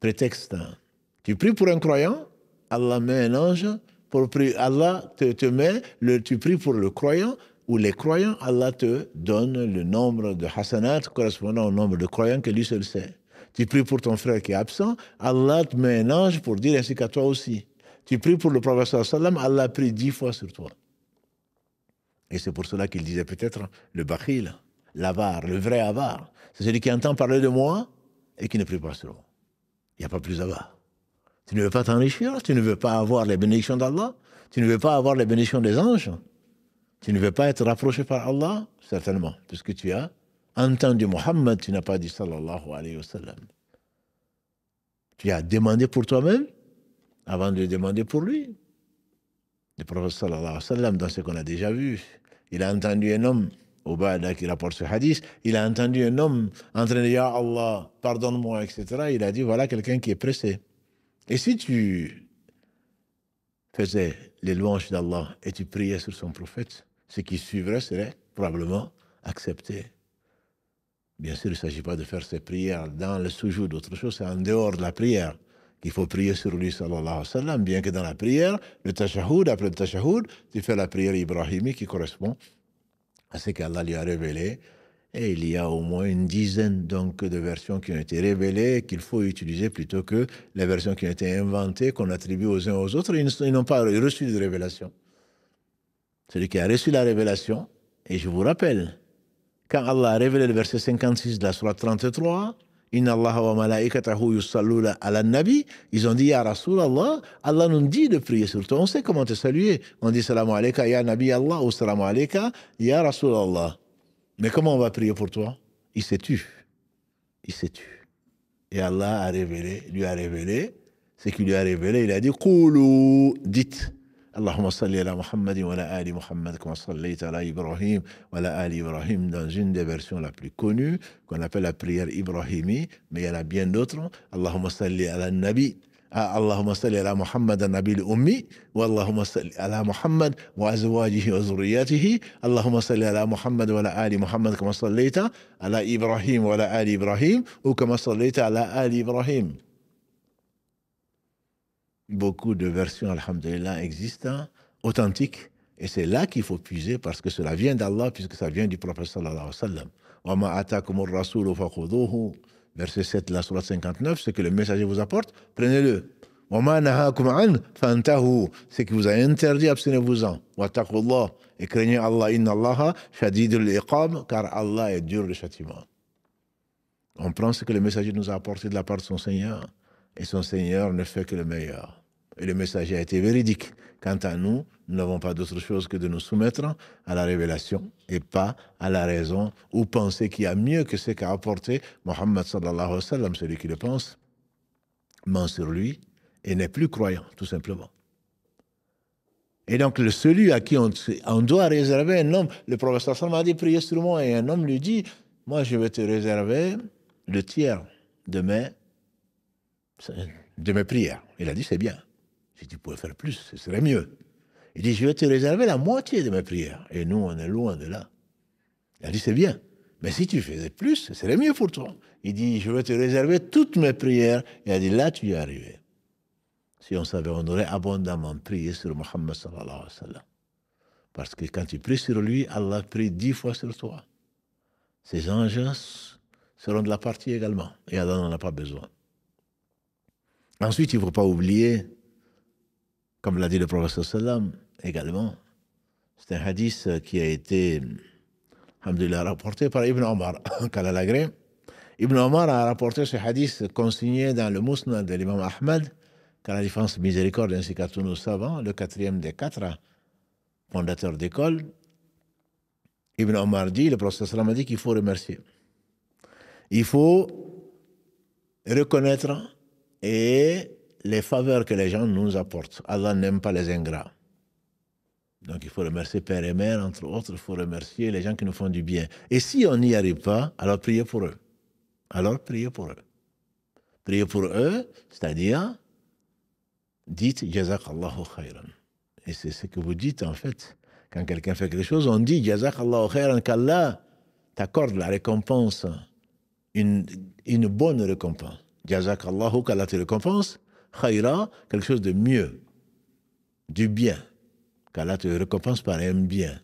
prétextes. Tu pries pour un croyant, Allah met un ange pour prier. Allah te met, tu pries pour le croyant ou les croyants, Allah te donne le nombre de hasanat correspondant au nombre de croyants que lui seul sait. Tu pries pour ton frère qui est absent, Allah te met un ange pour dire ainsi qu'à toi aussi. Tu pries pour le prophète sallam, Allah prie 10 fois sur toi. Et c'est pour cela qu'il disait peut-être le bakhil, l'avare, le vrai avare. C'est celui qui entend parler de moi et qui ne prie pas sur moi. Il n'y a pas plus avare. Tu ne veux pas t'enrichir, tu ne veux pas avoir les bénédictions d'Allah, tu ne veux pas avoir les bénédictions des anges, tu ne veux pas être rapproché par Allah, certainement, puisque tu as entendu Muhammad, tu n'as pas dit sallallahu alayhi wa sallam. Tu as demandé pour toi-même avant de demander pour lui. Le prophète sallallahu alayhi wa sallam, dans ce qu'on a déjà vu, il a entendu un homme, Ubada qui rapporte ce hadith, il a entendu un homme en train de dire « Ya Allah, pardonne-moi », etc. Il a dit « Voilà quelqu'un qui est pressé ». Et si tu faisais les louanges d'Allah et tu priais sur son prophète, ce qui suivrait serait probablement accepté. Bien sûr, il ne s'agit pas de faire ces prières dans le sujoud, d'autre chose, c'est en dehors de la prière qu'il faut prier sur lui, sallallahu alayhi wa sallam, bien que dans la prière, le tashahoud, après le tashahoud, tu fais la prière ibrahimique qui correspond à ce qu'Allah lui a révélé. Et il y a au moins une dizaine donc de versions qui ont été révélées qu'il faut utiliser plutôt que les versions qui ont été inventées, qu'on attribue aux uns aux autres. Ils n'ont pas reçu de révélation. Celui qui a reçu la révélation, et je vous rappelle, quand Allah a révélé le verset 56 de la sourate 33, Inna Allah wa malaikatahu yusalluna ala nabi, ils ont dit Ya Rasulallah, Allah nous dit de prier sur toi. On sait comment te saluer. On dit Salamu alayka ya Nabi Allah ou Salamu alayka ya Rasulallah. Mais comment on va prier pour toi? Il s'est tu. Il s'est tu. Et Allah a révélé, lui a révélé ce qu'il lui a révélé. Il a dit Qulu, dites. Allahumma salli ala Muhammadin wa ala ali Muhammad kama sallayta ala Ibrahim wa ala ali Ibrahim, dans une des versions la plus connues qu'on appelle la prière Ibrahimi, mais il y en a bien d'autres. Allahumma salli ala Nabi, Allahumma salli ala Muhammad an-Nabi al-Ummi wa Allahumma salli ala Muhammad wa azwajihi wa zurriyatihi, Allahumma salli ala Muhammad wa ala ali Muhammad kama sallayta ala Ibrahim wa ala ali Ibrahim ou kama sallayta ala ali Ibrahim. Beaucoup de versions, alhamdulillah, existent, authentiques, et c'est là qu'il faut puiser parce que cela vient d'Allah, puisque ça vient du prophète sallallahu alayhi wa sallam. Wa ma atakumur rasulu fakhuduhu, verset 7 de la sourate 59, ce que le messager vous apporte, prenez-le. Wa ma nahakum an fantahu, ce qui vous a interdit, abstenez-vous-en. Wa taqullah, et craignez Allah, inna Allaha shadidul iqab, car Allah est dur de châtiment. On prend ce que le messager nous a apporté de la part de son Seigneur, et son Seigneur ne fait que le meilleur. Et le messager a été véridique. Quant à nous, nous n'avons pas d'autre chose que de nous soumettre à la révélation et pas à la raison ou penser qu'il y a mieux que ce qu'a apporté Mohammed sallallahu alayhi wa sallam. Celui qui le pense ment sur lui et n'est plus croyant, tout simplement. Et donc, celui à qui on doit réserver un homme, le professeur sallam a dit priez sur moi, et un homme lui dit moi je vais te réserver le tiers de mes prières. Il a dit c'est bien. Si tu pouvais faire plus, ce serait mieux. Il dit, je vais te réserver la moitié de mes prières. Et nous, on est loin de là. Il a dit, c'est bien. Mais si tu faisais plus, ce serait mieux pour toi. Il dit, je vais te réserver toutes mes prières. Il a dit, là, tu y es arrivé. Si on savait, on aurait abondamment prié sur Muhammad sallallahu alayhi wa sallam. Parce que quand tu pries sur lui, Allah prie 10 fois sur toi. Ces anges seront de la partie également. Et Allah n'en a pas besoin. Ensuite, il ne faut pas oublier, comme l'a dit le prophète sallam également, c'est un hadith qui a été, alhamdulillah, rapporté par Ibn Omar, Kalalagré. Ibn Omar a rapporté ce hadith consigné dans le Musnad de l'imam Ahmad, car la défense miséricorde ainsi qu'à tous nos savants, le 4e des 4 fondateurs d'école. Ibn Omar dit, le prophète sallam a dit qu'il faut remercier. Il faut reconnaître et les faveurs que les gens nous apportent. Allah n'aime pas les ingrats. Donc il faut remercier père et mère, entre autres, il faut remercier les gens qui nous font du bien. Et si on n'y arrive pas, alors priez pour eux. Alors priez pour eux. Priez pour eux, c'est-à-dire, dites Jazakallahu khayran. Et c'est ce que vous dites en fait. Quand quelqu'un fait quelque chose, on dit Jazakallahu khairan, qu'Allah t'accorde la récompense, une bonne récompense. Jazakallahu, qu'Allah te récompense. Khaira, quelque chose de mieux, du bien. Qu'Allah te récompense par un bien.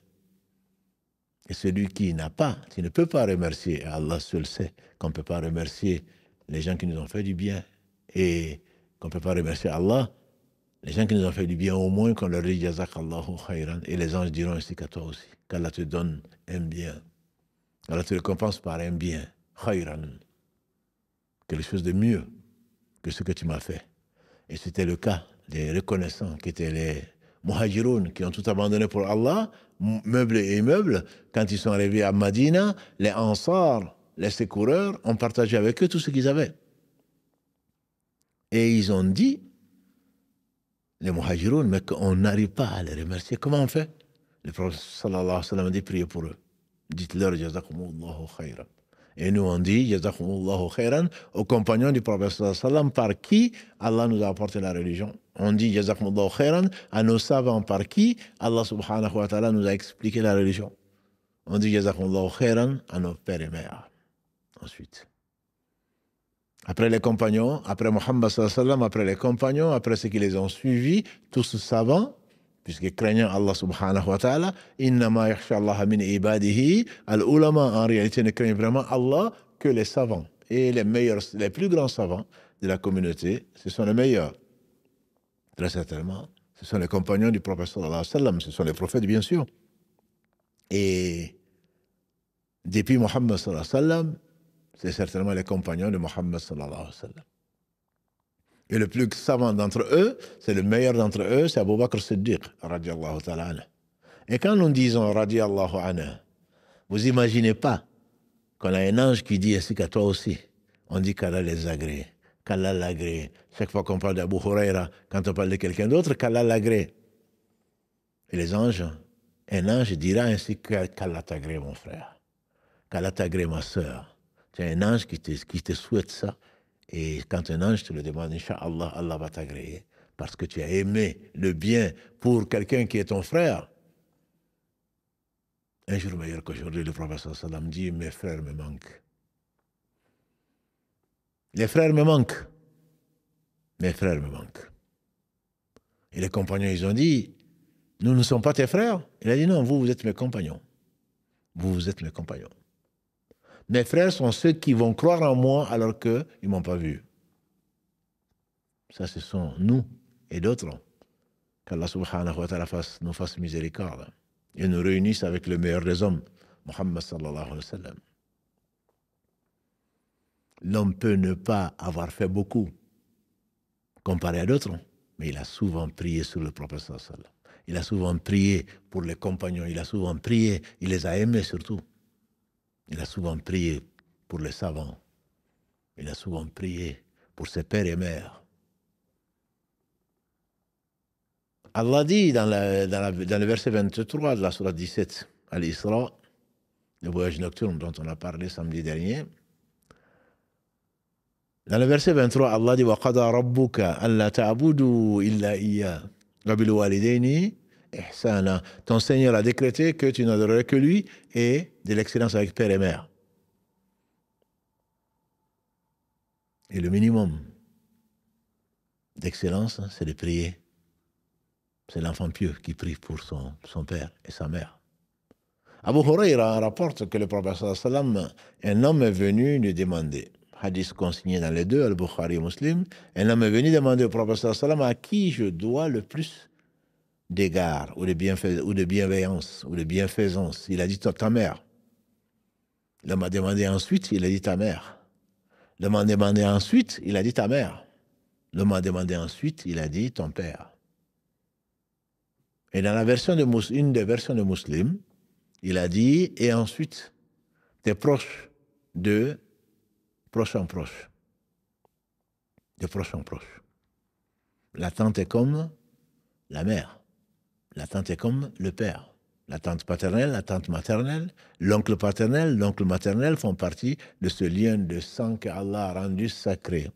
Et celui qui n'a pas, qui ne peut pas remercier, Allah seul sait qu'on ne peut pas remercier les gens qui nous ont fait du bien et qu'on ne peut pas remercier Allah, les gens qui nous ont fait du bien, au moins qu'on leur dit Jazakallahu khairan, et les anges diront ainsi qu'à toi aussi, qu'Allah te donne un bien. Allah te récompense par un bien, khairan, quelque chose de mieux que ce que tu m'as fait. Et c'était le cas des reconnaissants qui étaient les Muhajiroun, qui ont tout abandonné pour Allah, meubles et immeubles. Quand ils sont arrivés à Madina, les Ansar, les secoureurs, ont partagé avec eux tout ce qu'ils avaient. Et ils ont dit, les Muhajiroun, mais qu'on n'arrive pas à les remercier. Comment on fait? Le prophète sallallahu alayhi wa sallam a dit, priez pour eux. Dites-leur, Jazakumullahu khayran. Et nous on dit, Jazakumullahu khayran, aux compagnons du prophète sallallahu alayhi wa sallam, par qui Allah nous a apporté la religion. On dit, Jazakumullahu khayran, à nos savants, par qui Allah subhanahu wa ta'ala nous a expliqué la religion. On dit, Jazakumullahu khayran, à nos pères et mères. Ensuite. Après les compagnons, après Muhammad sallallahu alayhi wa sallam, après les compagnons, après ceux qui les ont suivis, tous savants, puisque craignant Allah subhanahu wa ta'ala, innama yakhsha Allah min ibadihi, al-ulama, en réalité ne craignent vraiment Allah que les savants. Et les meilleurs, les plus grands savants de la communauté, ce sont les meilleurs. Très certainement, ce sont les compagnons du prophète sallallahu alayhi wa sallam, ce sont les prophètes bien sûr. Et depuis Muhammad sallallahu alayhi wa sallam, c'est certainement les compagnons de Muhammad sallallahu alayhi wa sallam. Et le plus savant d'entre eux, c'est le meilleur d'entre eux, c'est Abu Bakr Siddiq, radiallahu ta'ala anhu. Et quand nous disons radiallahu anhu, vous imaginez pas qu'on a un ange qui dit ainsi qu'à toi aussi. On dit qu'Allah les agrée, qu'Allah l'agrée. Chaque fois qu'on parle d'Abu Huraira, quand on parle de quelqu'un d'autre, qu'Allah l'agrée. Et les anges, un ange dira ainsi qu'Allah t'agrée, mon frère. Qu'Allah t'agrée, ma sœur. C'est un ange qui te souhaite ça. Et quand un ange te le demande, Inch'Allah, Allah va t'agréer. Parce que tu as aimé le bien pour quelqu'un qui est ton frère. Un jour meilleur qu'aujourd'hui, le prophète sallam dit, mes frères me manquent. Les frères me manquent. Mes frères me manquent. Et les compagnons, ils ont dit, nous ne sommes pas tes frères. Il a dit, non, vous êtes mes compagnons. Vous êtes mes compagnons. Mes frères sont ceux qui vont croire en moi alors qu'ils ne m'ont pas vu. Ça, ce sont nous et d'autres. Qu'Allah subhanahu wa ta'ala nous fasse miséricorde et nous réunisse avec le meilleur des hommes, Muhammad sallallahu alayhi wa sallam. L'homme peut ne pas avoir fait beaucoup comparé à d'autres, mais il a souvent prié sur le prophète sallallahu alayhi wa sallam. Il a souvent prié pour les compagnons, il a souvent prié, il les a aimés surtout. Il a souvent prié pour les savants. Il a souvent prié pour ses pères et mères. Allah dit dans le verset 23 de la sourate 17, à l'Isra, le voyage nocturne dont on a parlé samedi dernier. Dans le verset 23, Allah dit وَقَضَى رَبُّكَ أَلَّا تَعْبُدُوا إِلَّا إِيَّاهُ وَبِالْوَالِدَيْنِ ihsana. Ton Seigneur a décrété que tu n'adorerais que lui et de l'excellence avec père et mère. Et le minimum d'excellence, c'est de prier. C'est l'enfant pieux qui prie pour son père et sa mère. Abu Huraira rapporte que le prophète sallallahu alayhi wa sallam, un homme est venu lui demander, hadith consigné dans les deux, Al-Bukhari et Muslim, un homme est venu demander au prophète sallallahu alayhi wa sallam à qui je dois le plus d'égard, ou de bienveillance, ou de bienfaisance. Il a dit ta mère. L'homme a demandé ensuite, il a dit ta mère. L'homme a demandé ensuite, il a dit ta mère. L'homme a demandé ensuite, il a dit ton père. Et dans la version une des versions de Muslim, il a dit, et ensuite, tes proches de proche en proche. De proche en proche. La tante est comme la mère. La tante est comme le père. La tante paternelle, la tante maternelle, l'oncle paternel, l'oncle maternel font partie de ce lien de sang qu'Allah a rendu sacré.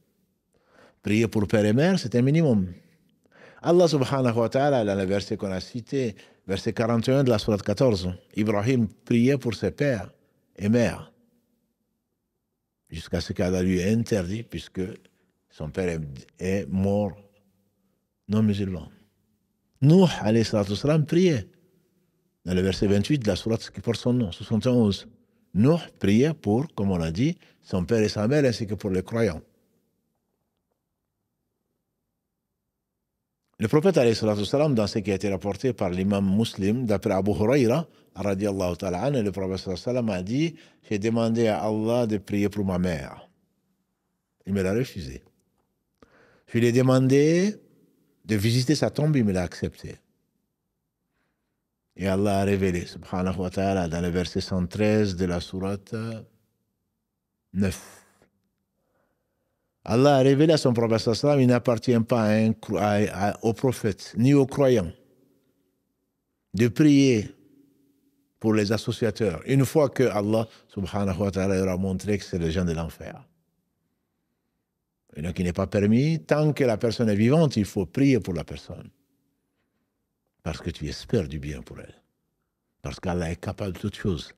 Prier pour père et mère, c'est un minimum. Allah subhanahu wa ta'ala, dans le verset qu'on a cité, verset 41 de la sourate 14. Ibrahim priait pour ses pères et mères, jusqu'à ce qu'Allah lui ait interdit, puisque son père est mort non musulman. Nuh, alayhi salatu wassalam, priait. Dans le verset 28 de la sourate qui porte son nom, 71. Nuh priait pour, comme on l'a dit, son père et sa mère, ainsi que pour les croyants. Le prophète, alayhi salatu wassalam, dans ce qui a été rapporté par l'imam Muslim, d'après Abu Huraira, radiallahu ta'ala anhu, le prophète sallallahu alayhi wa sallam a dit: j'ai demandé à Allah de prier pour ma mère. Il me l'a refusé. Je lui ai demandé de visiter sa tombe, il me l'a accepté. Et Allah a révélé, subhanahu wa ta'ala, dans le verset 113 de la sourate 9. Allah a révélé à son prophète sallallahu alayhi wa sallam, il n'appartient pas au prophète, ni aux croyants, de prier pour les associateurs, une fois que Allah, subhanahu wa ta'ala, aura montré que c'est les gens de l'enfer. Et donc, il n'est pas permis, tant que la personne est vivante, il faut prier pour la personne. Parce que tu espères du bien pour elle. Parce qu'Allah est capable de toutes choses.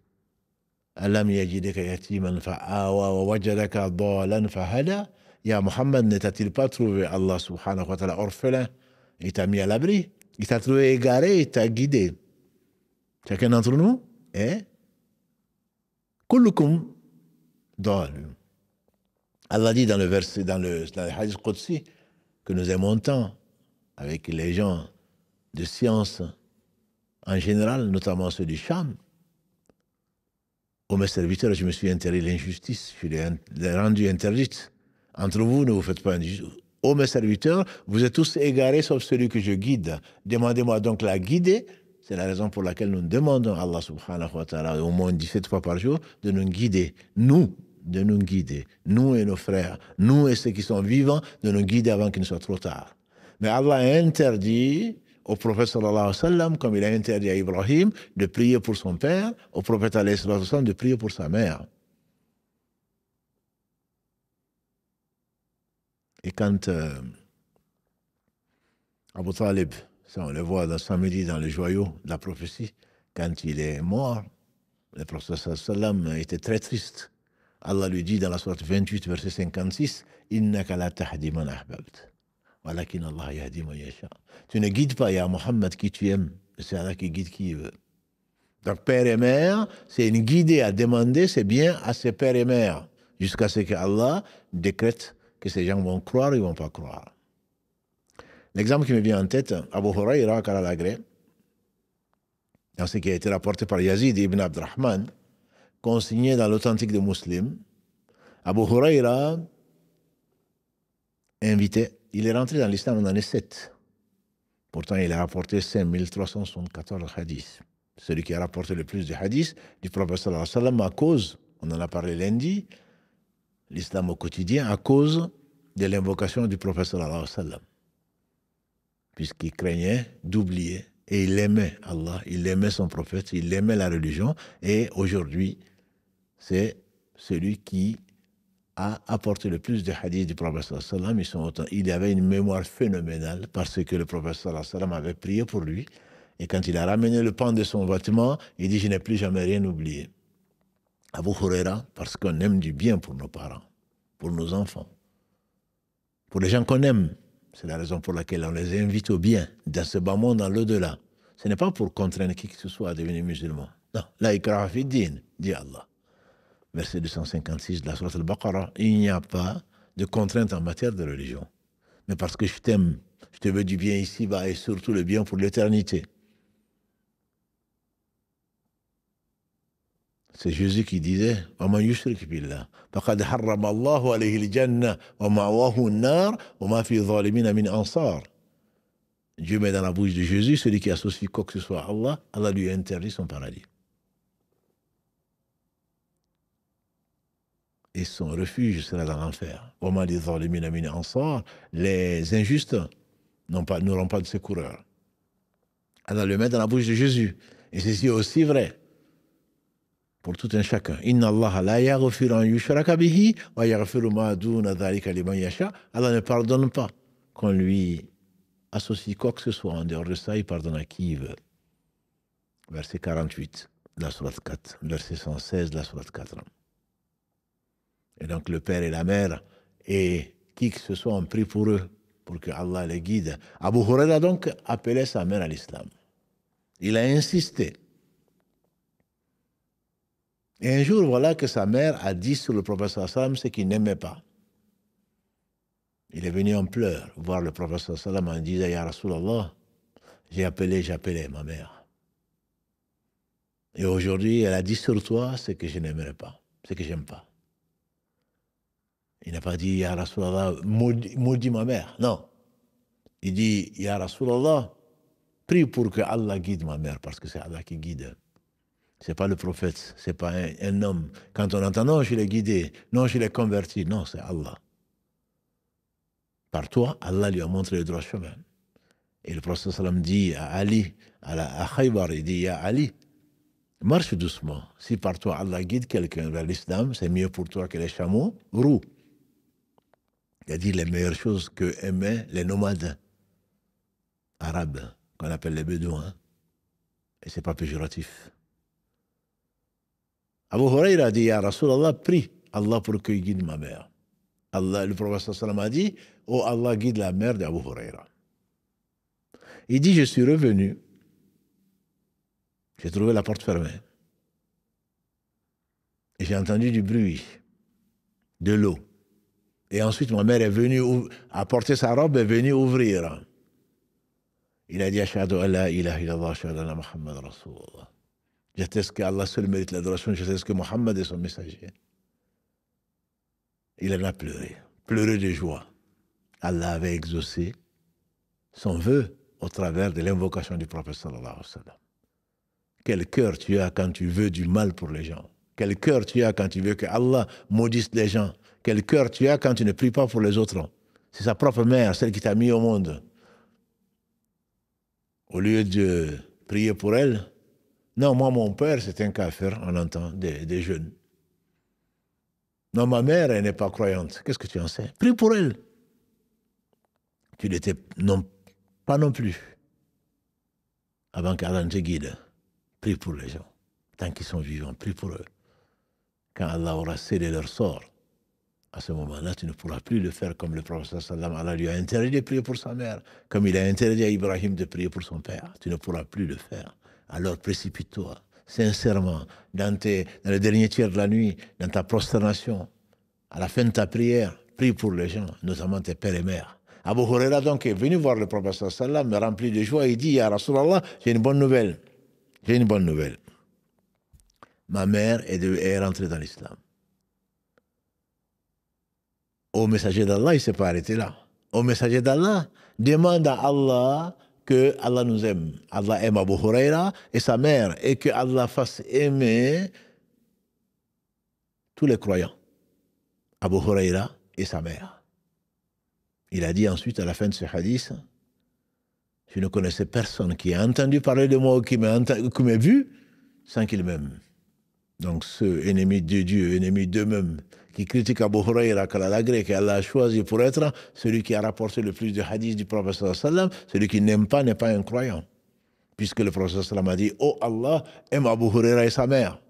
Alam yajidaka yatiman fa'awa wa wajadaka dalan fahada. Ya Muhammad, ne t'a-t-il pas trouvé, Allah subhanahu wa ta'ala, orphelin? Il t'a mis à l'abri. Il t'a trouvé égaré, il t'a guidé. Chacun d'entre nous est kullukum dal. Allah dit dans le verset, dans le hadith Qudsi, que nous aimons tant avec les gens de science en général, notamment ceux du Cham. Ô mes serviteurs, je me suis interdit l'injustice, je l'ai rendue interdite. Entre vous, ne vous faites pas injustice. Ô mes serviteurs, vous êtes tous égarés sauf celui que je guide. Demandez-moi donc la guider. C'est la raison pour laquelle nous demandons à Allah subhanahu wa ta'ala, au moins 17 fois par jour, de nous guider. De nous guider. Nous et nos frères, nous et ceux qui sont vivants, de nous guider avant qu'il ne soit trop tard. Mais Allah a interdit au prophète sallallahu alayhi wa sallam, comme il a interdit à Ibrahim, de prier pour son père, au prophète alayhi wa sallam, de prier pour sa mère. Et quand Abu Talib, ça on le voit dans samedi dans le joyau de la prophétie, quand il est mort, le prophète sallallahu alayhi wa sallam était très triste. Allah lui dit dans la sourate 28, verset 56, « Innaka la tahdi man ahbabt, walakin Allah yahdi man yasha » Tu ne guides pas, ya Muhammad, qui tu aimes, c'est Allah qui guide qui il veut. Donc père et mère, c'est une guidée à demander, c'est bien à ses pères et mères, jusqu'à ce que Allah décrète que ces gens vont croire ou ils ne vont pas croire. L'exemple qui me vient en tête, Abu Huraira, qu'Allah l'agrée, dans ce qui a été rapporté par Yazid ibn Abdurrahman, consigné dans l'authentique de Muslim, Abu Huraira, invité, il est rentré dans l'islam en année 7. Pourtant, il a rapporté 5374 hadiths. Celui qui a rapporté le plus de hadiths du prophète sallallahu alayhi wa sallam à cause, on en a parlé lundi, l'islam au quotidien, à cause de l'invocation du prophète sallallahu alayhi wa sallam. Puisqu'il craignait d'oublier et il aimait Allah, il aimait son prophète, il aimait la religion, et aujourd'hui, c'est celui qui a apporté le plus de hadiths du prophète sallallahu alayhi wa sallam. Il avait une mémoire phénoménale parce que le prophète sallallahu alayhi wa sallam avait prié pour lui. Et quand il a ramené le pan de son vêtement, il dit: je n'ai plus jamais rien oublié. Abu Huraira, parce qu'on aime du bien pour nos parents, pour nos enfants, pour les gens qu'on aime. C'est la raison pour laquelle on les invite au bien, dans ce bas monde, dans l'au-delà. Ce n'est pas pour contraindre qui que ce soit à devenir musulman. Non, la ikraha fi din, dit Allah. Verset 256 de la sourate Al-Baqarah, il n'y a pas de contrainte en matière de religion. Mais parce que je t'aime, je te veux du bien ici-bas et surtout le bien pour l'éternité. C'est Jésus qui disait: وَمَنْ يُشْرِكْ بِاللَّهِ فَقَدْ حَرَّمَ اللَّهُ عَلَيْهِ الْجَنَّةَ وَمَأْوَاهُ النَّارُ وَمَا فِي الظَّالِمِينَ مِنْ أَنصَارٍ. Dieu met dans la bouche de Jésus celui qui associe quoi que ce soit à Allah, Allah lui interdit son paradis. Et son refuge sera dans l'enfer. وَمَا لِلظَّالِمِينَ مِنْ أَنصَارٍ. Les injustes n'auront pas de secoureur. Allah le met dans la bouche de Jésus. Et ceci est aussi vrai pour tout un chacun. Inna Allah la yaghfiru an yushraka bihi wa yaghfiru ma duna dhalika liman yasha. Allah ne pardonne pas qu'on lui associe quoi que ce soit. En dehors de ça, il pardonne à qui il veut. verset 48 de la sourate 4, verset 116 de la sourate 4. Et donc le père et la mère et qui que ce soit ont pris pour eux, pour que Allah les guide. Abu Huraira donc appelait sa mère à l'islam. Il a insisté. Et un jour, voilà que sa mère a dit sur le prophète sallam ce qu'il n'aimait pas. Il est venu en pleurs voir le prophète sallam en disant, Ya Rasulallah, j'appelais ma mère. Et aujourd'hui, elle a dit sur toi ce que je n'aimerais pas, ce que j'aime pas. Il n'a pas dit, Ya Rasulallah, maudit ma mère. Non. Il dit, Ya Rasulallah, prie pour que Allah guide ma mère, parce que c'est Allah qui guide. C'est pas le prophète, c'est pas un homme. Quand on entend, non, je l'ai guidé, non, je l'ai converti. Non, c'est Allah. Par toi, Allah lui a montré le droit chemin. Et le prophète sallam dit à Ali, à Khaybar, il dit, Ya Ali, marche doucement. Si par toi, Allah guide quelqu'un vers l'islam, c'est mieux pour toi que les chameaux roux. Il a dit les meilleures choses que aimaient les nomades arabes, qu'on appelle les bédouins. Et c'est pas péjoratif. Abu Huraira a dit, Ya Rasulallah, prie Allah pour qu'il guide ma mère. Allah, le prophète sallam a dit, oh Allah guide la mère d'Abu Huraira. Il dit, je suis revenu, j'ai trouvé la porte fermée. Et j'ai entendu du bruit, de l'eau. Et ensuite, ma mère est venue, a porté sa robe et est venue ouvrir. Il a dit, Ashhadu an la ilaha illallah, ashhadu anna Muhammad Rasulullah. J'atteste qu'Allah seul mérite l'adoration, j'atteste que Mohammed est son messager. Il en a pleuré de joie. Allah avait exaucé son vœu au travers de l'invocation du prophète sallallahu alayhi wa sallam. Quel cœur tu as quand tu veux du mal pour les gens. Quel cœur tu as quand tu veux que Allah maudisse les gens. Quel cœur tu as quand tu ne pries pas pour les autres. C'est sa propre mère, celle qui t'a mis au monde. Au lieu de prier pour elle, non, moi, mon père, c'est un kafir, on entend, des jeunes. Non, ma mère, elle n'est pas croyante. Qu'est-ce que tu en sais? Prie pour elle. Tu l'étais pas non plus. Avant qu'Allah ne te guide, prie pour les gens. Tant qu'ils sont vivants, prie pour eux. Quand Allah aura scellé leur sort, à ce moment-là, tu ne pourras plus le faire comme le prophète sallam. Allah lui a interdit de prier pour sa mère, comme il a interdit à Ibrahim de prier pour son père. Tu ne pourras plus le faire. Alors précipite-toi, sincèrement, dans le dernier tiers de la nuit, dans ta prosternation, à la fin de ta prière, prie pour les gens, notamment tes pères et mères. Abu Huraira donc est venu voir le prophète sallam, rempli de joie, il dit, Ya Rasulallah, j'ai une bonne nouvelle. J'ai une bonne nouvelle. Ma mère est rentrée dans l'islam. Au messager d'Allah, il ne s'est pas arrêté là. Au messager d'Allah, demande à Allah que Allah nous aime. Allah aime Abu Huraira et sa mère, et que Allah fasse aimer tous les croyants. Abu Huraira et sa mère. Il a dit ensuite, à la fin de ce hadith, je ne connaissais personne qui a entendu parler de moi ou qui m'a vu sans qu'il m'aime. Donc ceux ennemis de Dieu, ennemis d'eux-mêmes, qui critiquent Abu Huraira, qu'Allah a choisi pour être celui qui a rapporté le plus de hadiths du prophète sallallahu alayhi wa sallam, celui qui n'aime pas n'est pas un croyant. Puisque le prophète sallallahu alayhi wa sallam a dit, oh Allah aime Abu Huraira et sa mère.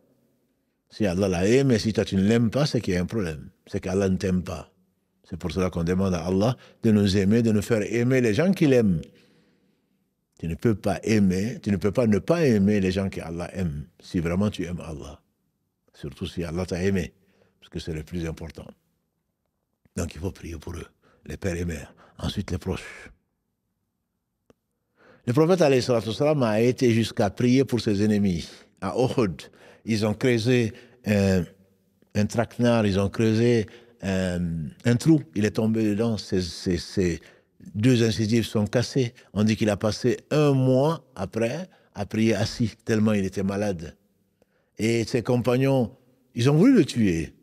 Si Allah l'a aimé, si toi tu ne l'aimes pas, c'est qu'il y a un problème. C'est qu'Allah ne t'aime pas. C'est pour cela qu'on demande à Allah de nous aimer, de nous faire aimer les gens qu'il aime. Tu ne peux pas aimer, tu ne peux pas ne pas aimer les gens qu'Allah aime, si vraiment tu aimes Allah. Surtout si Allah t'a aimé, parce que c'est le plus important. Donc il faut prier pour eux, les pères et mères. Ensuite les proches. Le prophète alayhi salatu wassalam a été jusqu'à prier pour ses ennemis. À Uhud, ils ont creusé un traquenard, ils ont creusé un trou. Il est tombé dedans, ses deux incisives sont cassées. On dit qu'il a passé 1 mois après à prier assis, tellement il était malade. Et ses compagnons, ils ont voulu le tuer.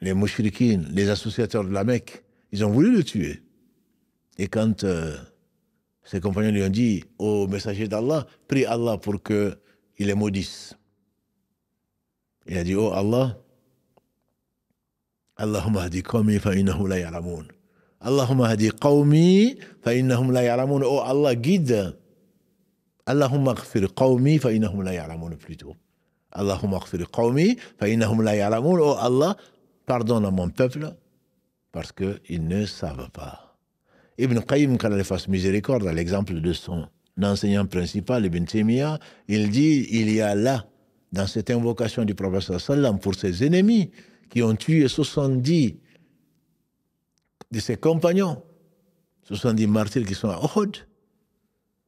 Les mouchriquines, les associateurs de la Mecque, ils ont voulu le tuer. Et quand ses compagnons lui ont dit, ô messager d'Allah, prie Allah pour qu'il les maudisse. Il a dit, oh Allah, Allahumma hadi qawmi fa innahum la ya'lamun. Allahumma hadi qawmi fa innahum la ya'lamun. Oh Allah, guide Allahumma aghfir qawmi fa innahum la ya'lamun plutôt. Allahumma aghfir qawmi fa innahum la ya'lamun. Oh Allah, pardonne à mon peuple parce qu'ils ne savent pas. Ibn Qayyim, quand il fasse miséricorde, à l'exemple de son enseignant principal, Ibn Taymiyyah, il dit, il y a là, dans cette invocation du prophète sallam pour ses ennemis qui ont tué 70 de ses compagnons, 70 martyrs qui sont à Uhud,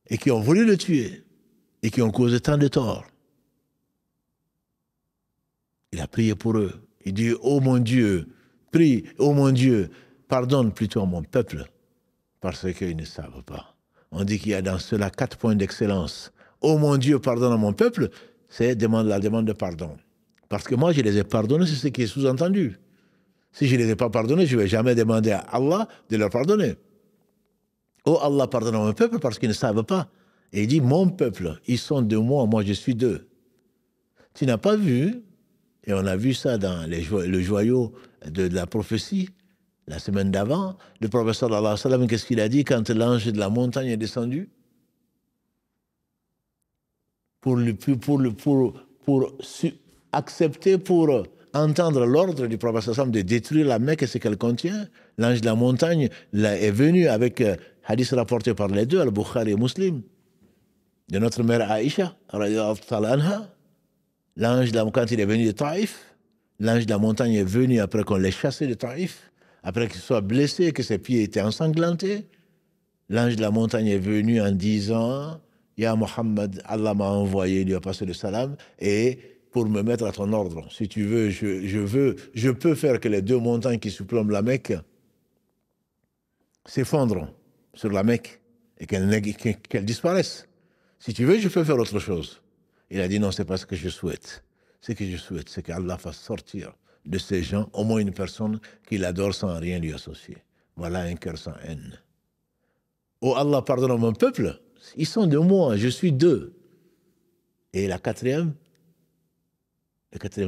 et qui ont voulu le tuer, et qui ont causé tant de tort. Il a prié pour eux. Il dit, oh mon Dieu, prie, oh mon Dieu, pardonne plutôt à mon peuple, parce qu'ils ne savent pas. On dit qu'il y a dans cela 4 points d'excellence. Oh mon Dieu, pardonne à mon peuple, c'est la demande de pardon. Parce que moi, je les ai pardonnés, c'est ce qui est sous-entendu. Si je ne les ai pas pardonnés, je ne vais jamais demander à Allah de leur pardonner. Oh Allah, pardonne à mon peuple parce qu'ils ne savent pas. Et il dit, mon peuple, ils sont de moi, moi je suis d'eux. Tu n'as pas vu, et on a vu ça dans le joyau de la prophétie, la semaine d'avant, le prophète sallallahu alayhi wa sallam, qu'est-ce qu'il a dit quand l'ange de la montagne est descendu? Pour accepter, pour entendre l'ordre du prophète sallallahu alayhi wa sallam de détruire la Mecque et ce qu'elle contient, l'ange de la montagne est venu avec hadith rapporté par les deux, Al-Bukhari et Muslim, de notre mère Aïcha, l'ange quand il est venu de Taïf, l'ange de la montagne est venu après qu'on l'ait chassé de Taïf, après qu'il soit blessé, que ses pieds étaient ensanglantés. L'ange de la montagne est venu en disant, Ya Muhammad, Allah m'a envoyé, il lui a passé le salam, et pour me mettre à ton ordre. Si tu veux, je peux faire que les 2 montagnes qui surplombent la Mecque s'effondrent sur la Mecque et qu'elles disparaissent. Si tu veux, je peux faire autre chose. Il a dit non, c'est pas ce que je souhaite. Ce que je souhaite, c'est qu'Allah fasse sortir de ces gens au moins une personne qui l'adore sans rien lui associer. Voilà un cœur sans haine. Oh Allah, pardonne à mon peuple, ils sont de moi, je suis d'eux. Et le quatrième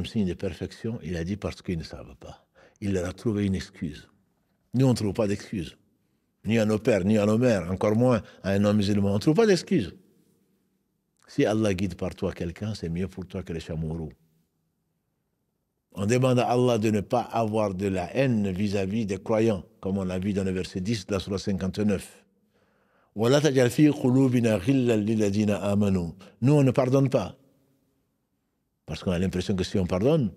signe de perfection, il a dit parce qu'ils ne savent pas. Il leur a trouvé une excuse. Nous, on ne trouve pas d'excuse. Ni à nos pères, ni à nos mères, encore moins à un homme musulman. On ne trouve pas d'excuse. Si Allah guide par toi quelqu'un, c'est mieux pour toi que les chameaux. On demande à Allah de ne pas avoir de la haine vis-à-vis des croyants, comme on l'a vu dans le verset 10 de la sourate 59. Nous, on ne pardonne pas. Parce qu'on a l'impression que si on pardonne,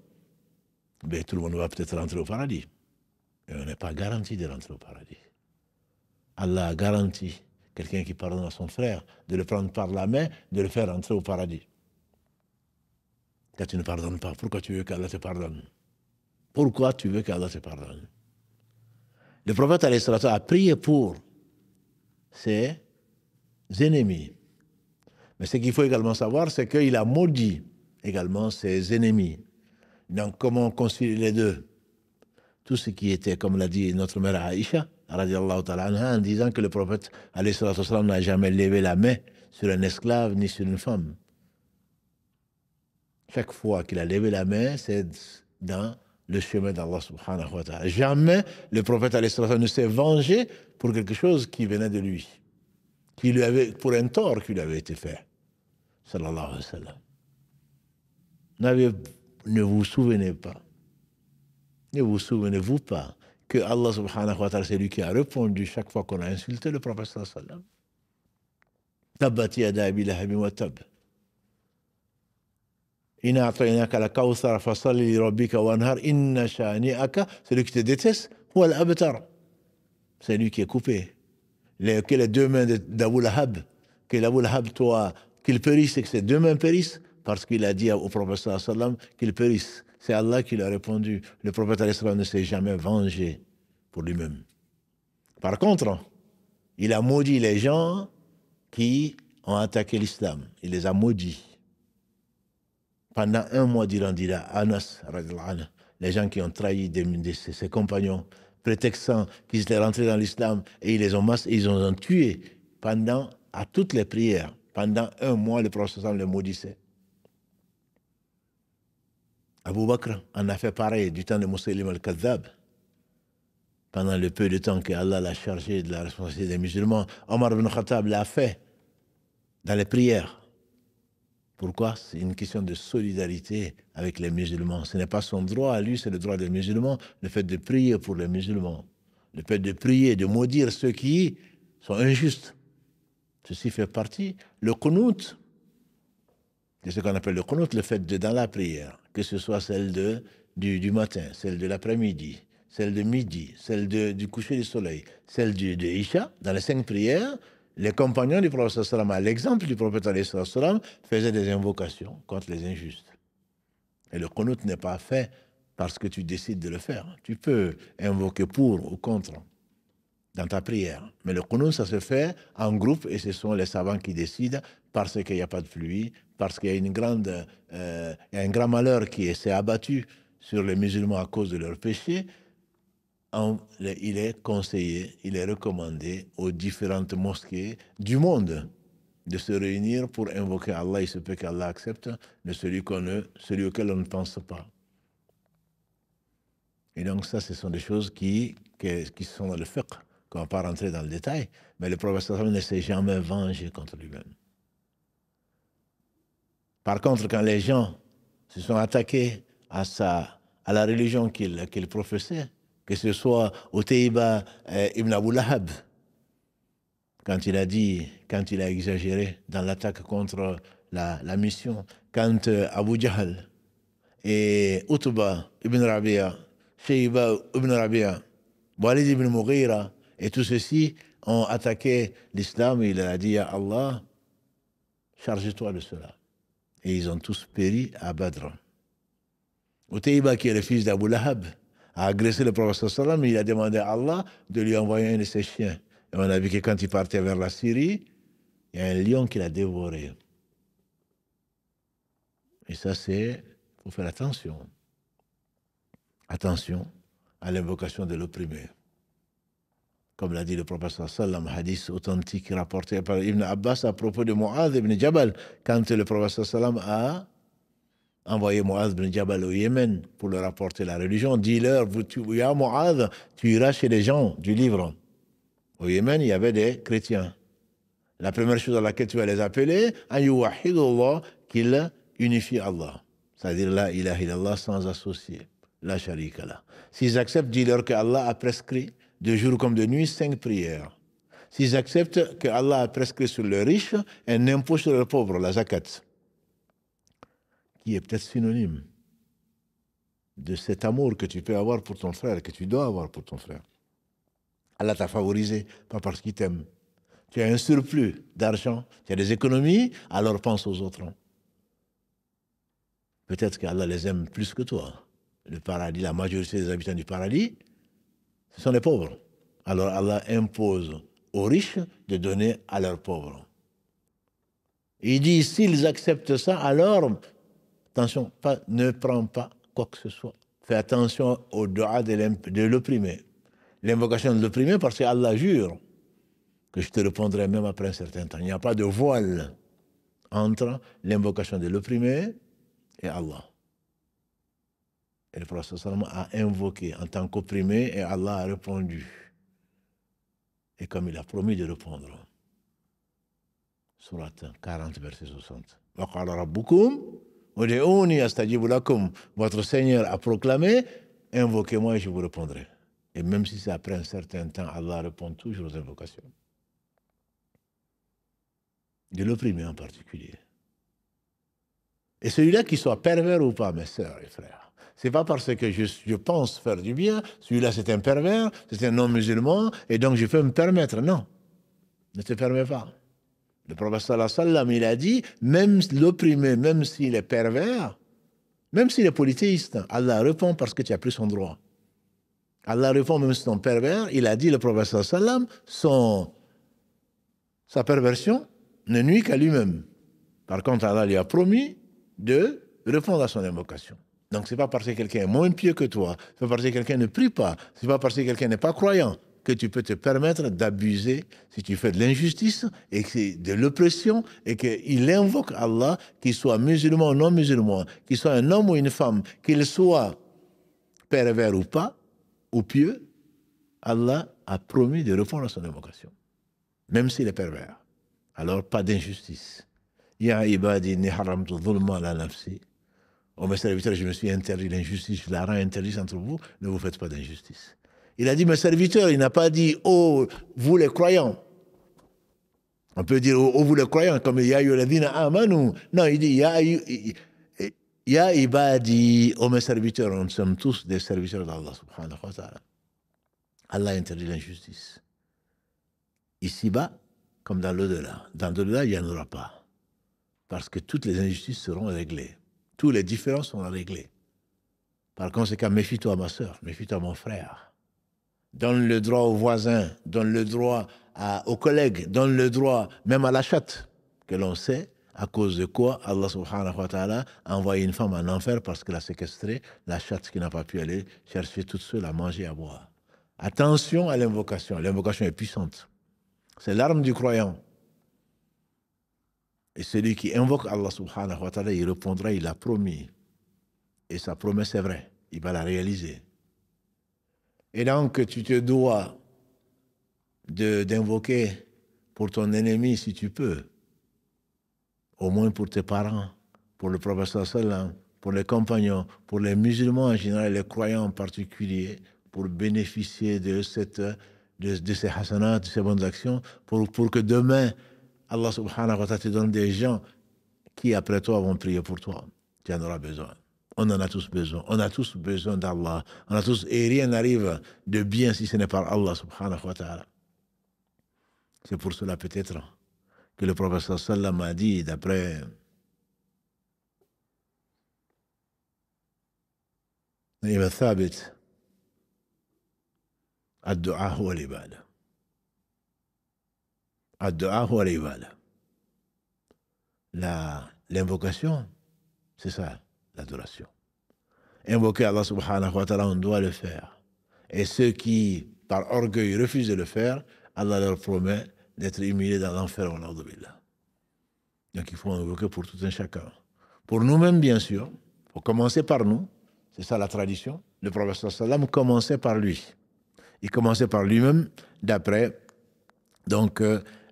ben, tout le monde va peut-être rentrer au paradis. Et on n'est pas garanti de rentrer au paradis. Allah a garanti quelqu'un qui pardonne à son frère, de le prendre par la main, de le faire rentrer au paradis. Quand tu ne pardonnes pas, pourquoi tu veux qu'Allah te pardonne? Pourquoi tu veux qu'Allah te pardonne? Le prophète a prié pour ses ennemis. Mais ce qu'il faut également savoir, c'est qu'il a maudit également ses ennemis. Donc, comment on concile les deux? Tout ce qui était, comme l'a dit notre mère Aïcha, radiallahu ta'ala anha, en disant que le prophète n'a jamais levé la main sur un esclave ni sur une femme. Chaque fois qu'il a levé la main, c'est dans le chemin d'Allah subhanahu wa ta'ala. Jamais le prophète ne s'est vengé pour quelque chose qui venait de lui, pour un tort qui lui avait été fait. Sallallahu alayhi wa sallam. Ne vous souvenez pas, ne vous souvenez-vous pas que Allah subhanahu wa ta'ala, c'est lui qui a répondu chaque fois qu'on a insulté le prophète sallallahu alayhi wa sallam. Tabbat yada abi lahabin wa tab. Inna a'tainaka la kawthar fasalli li rabbika wanhar inna shani'aka, celui qui te déteste, huwa al-abtar. C'est lui qui est coupé. Que les 2 mains d'Abu Lahab, que l'Abu Lahab, toi, qu'il périsse et que ses 2 mains périssent, parce qu'il a dit au prophète sallallahu alayhi wa sallam qu'il périsse. C'est Allah qui lui a répondu. Le prophète sallallahu alayhi wa sallam ne s'est jamais vengé pour lui-même. Par contre, il a maudit les gens qui ont attaqué l'islam. Il les a maudits. Pendant 1 mois, dira Anas, les gens qui ont trahi ses compagnons, prétextant qu'ils étaient rentrés dans l'islam, et ils les ont tués à toutes les prières. Pendant 1 mois, le prophète les maudissait. Abu Bakr en a fait pareil du temps de Musaylim al-Kadhab. Pendant le peu de temps qu'Allah l'a chargé de la responsabilité des musulmans, Omar ibn Khattab l'a fait. dans les prières. Pourquoi? C'est une question de solidarité avec les musulmans. Ce n'est pas son droit à lui, c'est le droit des musulmans, le fait de prier pour les musulmans, le fait de prier, de maudire ceux qui sont injustes. Ceci fait partie. Le qunut, c'est ce qu'on appelle le qunut, le fait de dans la prière, que ce soit celle du matin, celle de l'après-midi, celle de midi, celle du coucher du soleil, celle de Isha, dans les 5 prières, les compagnons du prophète sallam, à l'exemple du prophète sallam, faisaient des invocations contre les injustes. Et le qunut n'est pas fait parce que tu décides de le faire. Tu peux invoquer pour ou contre dans ta prière. Mais le qunut, ça se fait en groupe et ce sont les savants qui décident parce qu'il n'y a pas de pluie, parce qu'il y a il y a un grand malheur qui s'est abattu sur les musulmans à cause de leurs péchés. Il est conseillé, il est recommandé aux différentes mosquées du monde de se réunir pour invoquer Allah. Il se peut qu'Allah accepte de celui auquel on ne pense pas. Et donc ça, ce sont des choses qui sont dans le fiqh, qu'on ne va pas rentrer dans le détail, mais le prophète ne s'est jamais vengé contre lui-même. Par contre, quand les gens se sont attaqués à la religion qu'il professait, que ce soit Utayba ibn Abu Lahab, quand il a exagéré dans l'attaque contre la mission, quand Abu Jahl et Utba ibn Rabia, Shayba ibn Rabia, Walid ibn Mughira, et tout ceci ont attaqué l'islam, et il a dit à Allah, charge-toi de cela. Et ils ont tous péri à Badr. Utayba, qui est le fils d'Abu Lahab, a agressé le prophète sallam, il a demandé à Allah de lui envoyer un de ses chiens. Et on a vu que quand il partait vers la Syrie, il y a un lion qui l'a dévoré. Et ça, il faut faire attention. Attention à l'invocation de l'opprimé. Comme l'a dit le prophète sallam, hadith authentique rapporté par Ibn Abbas à propos de Mu'adh ibn Jabal, quand le prophète sallam a envoyé Mu'adh ibn Jabal au Yémen pour leur apporter la religion, dis-leur, ya Mu'adh, tu iras chez les gens du livre. Au Yémen, il y avait des chrétiens. La première chose à laquelle tu vas les appeler, qu'ils unifient Allah. C'est-à-dire la ilaha illallah sans associer. La sharika là. S'ils acceptent, dis-leur que Allah a prescrit de jour comme de nuit 5 prières. S'ils acceptent que Allah a prescrit sur les riches un impôt sur les pauvres, la zakat, qui est peut-être synonyme de cet amour que tu peux avoir pour ton frère, que tu dois avoir pour ton frère. Allah t'a favorisé, pas parce qu'il t'aime. Tu as un surplus d'argent, tu as des économies, alors pense aux autres. Peut-être qu'Allah les aime plus que toi. Le paradis, la majorité des habitants du paradis, ce sont les pauvres. Alors Allah impose aux riches de donner à leurs pauvres. Il dit, s'ils acceptent ça, alors, attention, ne prends pas quoi que ce soit. Fais attention au doigt de l'opprimé. L'invocation de l'opprimé, parce qu'Allah jure que je te répondrai même après un certain temps. Il n'y a pas de voile entre l'invocation de l'opprimé et Allah. Et le prophète sallam a invoqué en tant qu'opprimé et Allah a répondu. Et comme il a promis de répondre. Surat 40, verset 60. Votre Seigneur a proclamé, invoquez-moi et je vous répondrai. Et même si c'est après un certain temps, Allah répond toujours aux invocations. De l'opprimé en particulier. Et celui-là, qu'il soit pervers ou pas, mes sœurs et frères, c'est pas parce que je pense faire du bien, celui-là c'est un pervers, c'est un non-musulman, et donc je peux me permettre. Non, ne te permets pas. Le prophète sallallahu alayhi wa sallam, il a dit, même l'opprimé, même s'il est pervers, même s'il est polythéiste, Allah répond parce que tu as pris son droit. Allah répond même si ton pervers, il a dit, le prophète sallallahu alayhi wa sallam, sa perversion ne nuit qu'à lui-même. Par contre, Allah lui a promis de répondre à son invocation. Donc, ce n'est pas parce que quelqu'un est moins pieux que toi, ce n'est pas parce que quelqu'un ne prie pas, ce n'est pas parce que quelqu'un n'est pas croyant que tu peux te permettre d'abuser si tu fais de l'injustice et de l'oppression et qu'il invoque Allah, qu'il soit musulman ou non musulman, qu'il soit un homme ou une femme, qu'il soit pervers ou pas, ou pieux, Allah a promis de répondre à son invocation, même s'il est pervers. Alors, pas d'injustice. Ya ibadi ni haramtu dhulma ala nafsi. Oh mes serviteurs, je me suis interdit l'injustice, je la rends interdite entre vous, ne vous faites pas d'injustice. Il a dit mes serviteurs, il n'a pas dit oh vous les croyants. On peut dire oh vous les croyants comme ya ayyuhalladhina amanu. Non, il dit ya ibadi, oh mes serviteurs, nous sommes tous des serviteurs d'Allah subhanahu wa ta'ala. Allah interdit l'injustice. Ici-bas, comme dans l'au-delà. Dans l'au-delà, il n'y en aura pas. Parce que toutes les injustices seront réglées. Tous les différends seront réglés. Par conséquent, méfie-toi ma soeur, méfie-toi mon frère. Donne le droit aux voisins, donne le droit aux collègues, donne le droit même à la chatte, que l'on sait à cause de quoi Allah subhanahu wa ta'ala a envoyé une femme en enfer parce qu'elle a séquestré la chatte qui n'a pas pu aller chercher toute seule à manger et à boire. Attention à l'invocation. L'invocation est puissante. C'est l'arme du croyant. Et celui qui invoque Allah subhanahu wa ta'ala, il répondra, il l'a promis. Et sa promesse est vraie. Il va la réaliser. Et donc, tu te dois d'invoquer pour ton ennemi si tu peux. Au moins pour tes parents, pour le prophète sallam, pour les compagnons, pour les musulmans en général, les croyants en particulier, pour bénéficier de ces hasanats, de ces bonnes actions, pour que demain, Allah subhanahu wa ta'ala te donne des gens qui après toi vont prier pour toi. Tu en auras besoin. On en a tous besoin. On a tous besoin d'Allah. On a tous, et rien n'arrive de bien si ce n'est par Allah subhanahu wa ta'ala. C'est pour cela peut-être que le prophète sallam a dit, d'après Ibn Thabit, Ad-du'a huwa al-ibada. Ad-du'a huwa al-ibada. L'invocation, c'est ça, l'adoration. Invoquer Allah subhanahu wa ta'ala, on doit le faire. Et ceux qui, par orgueil, refusent de le faire, Allah leur promet d'être humiliés dans l'enfer. Donc il faut invoquer pour tout un chacun. Pour nous-mêmes, bien sûr, il faut commencer par nous. C'est ça la tradition. Le prophète sallam commençait par lui. Il commençait par lui-même, d'après donc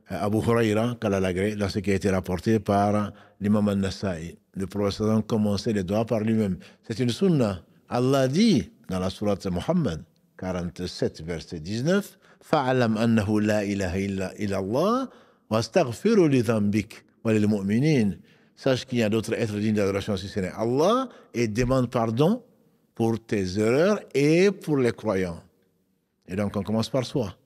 Abu Huraira, Kalalagré, dans ce qui a été rapporté par l'imam al-Nasa'i. Le prophète sallam commençait les doigts par lui-même. C'est une sunna. Allah dit dans la sourate Muhammad 47, verset 19, فَعَلَمْ أَنَّهُ لَا إِلَهَ إِلَّا اللَّهِ وَاسْتَغْفِرُ لِذَنْبِكَ وَلِلْمُؤْمِنِينَ. Sache qu'il y a d'autres êtres dignes d'adoration si ce n'est Allah, et demande pardon pour tes erreurs et pour les croyants. Et donc on commence par soi.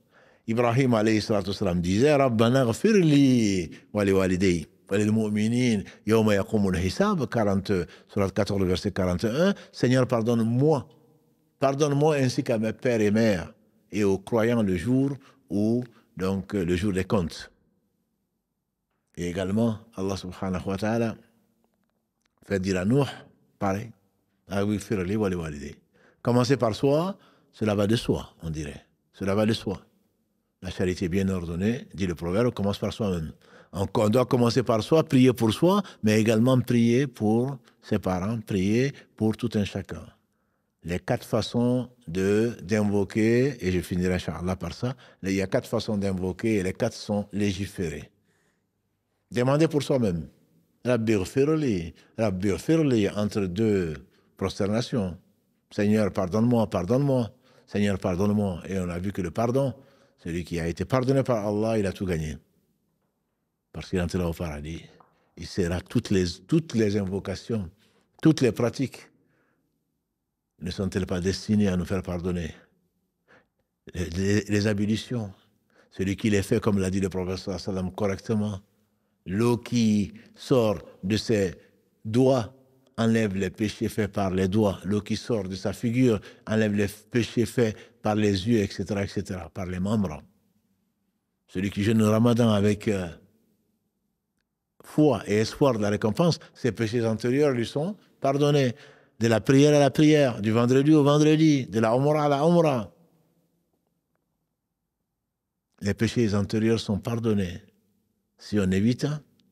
Ibrahim alayhi salatu wasalam disait Rabbana ghfir li wa li walidayya wa lil mu'minin yawma yaqumul hisab, surat 14 verset 41. Seigneur, pardonne-moi ainsi qu'à mes pères et mères et aux croyants le jour où donc le jour des comptes. Et également Allah subhanahu wa ta'ala fait dire à Nuh pareil. Commencer par soi, cela va de soi, on dirait. Cela va de soi. La charité bien ordonnée, dit le proverbe, commence par soi-même. On doit commencer par soi, prier pour soi, mais également prier pour ses parents, prier pour tout un chacun. Les 4 façons d'invoquer, et je finirai Inch'Allah par ça, il y a 4 façons d'invoquer et les 4 sont légiférées. Demander pour soi-même. Rabbi ghfirli, entre 2 prosternations. Seigneur, pardonne-moi, pardonne-moi. Seigneur, pardonne-moi. Et on a vu que le pardon, celui qui a été pardonné par Allah, il a tout gagné. Parce qu'il entrera au paradis. Il sera toutes les invocations, toutes les pratiques ne sont-elles pas destinées à nous faire pardonner? Les ablutions, celui qui les fait, comme l'a dit le prophète sallam correctement, l'eau qui sort de ses doigts enlève les péchés faits par les doigts. L'eau qui sort de sa figure enlève les péchés faits par les yeux, etc., par les membres. Celui qui jeûne le ramadan avec foi et espoir de la récompense, ses péchés antérieurs lui sont pardonnés. De la prière à la prière, du vendredi au vendredi, de la umrah à la umrah. Les péchés antérieurs sont pardonnés si on évite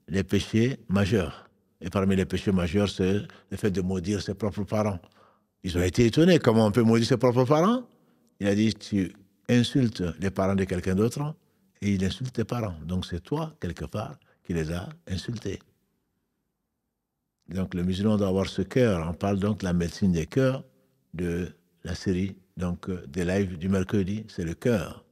les péchés majeurs. Et parmi les péchés majeurs, c'est le fait de maudire ses propres parents. Ils ont été étonnés. Comment on peut maudire ses propres parents? Il a dit, tu insultes les parents de quelqu'un d'autre et il insulte tes parents. Donc c'est toi, quelque part, qui les as insultés. Donc le musulman doit avoir ce cœur. On parle donc de la médecine des cœurs de la série donc, des lives du mercredi, c'est le cœur.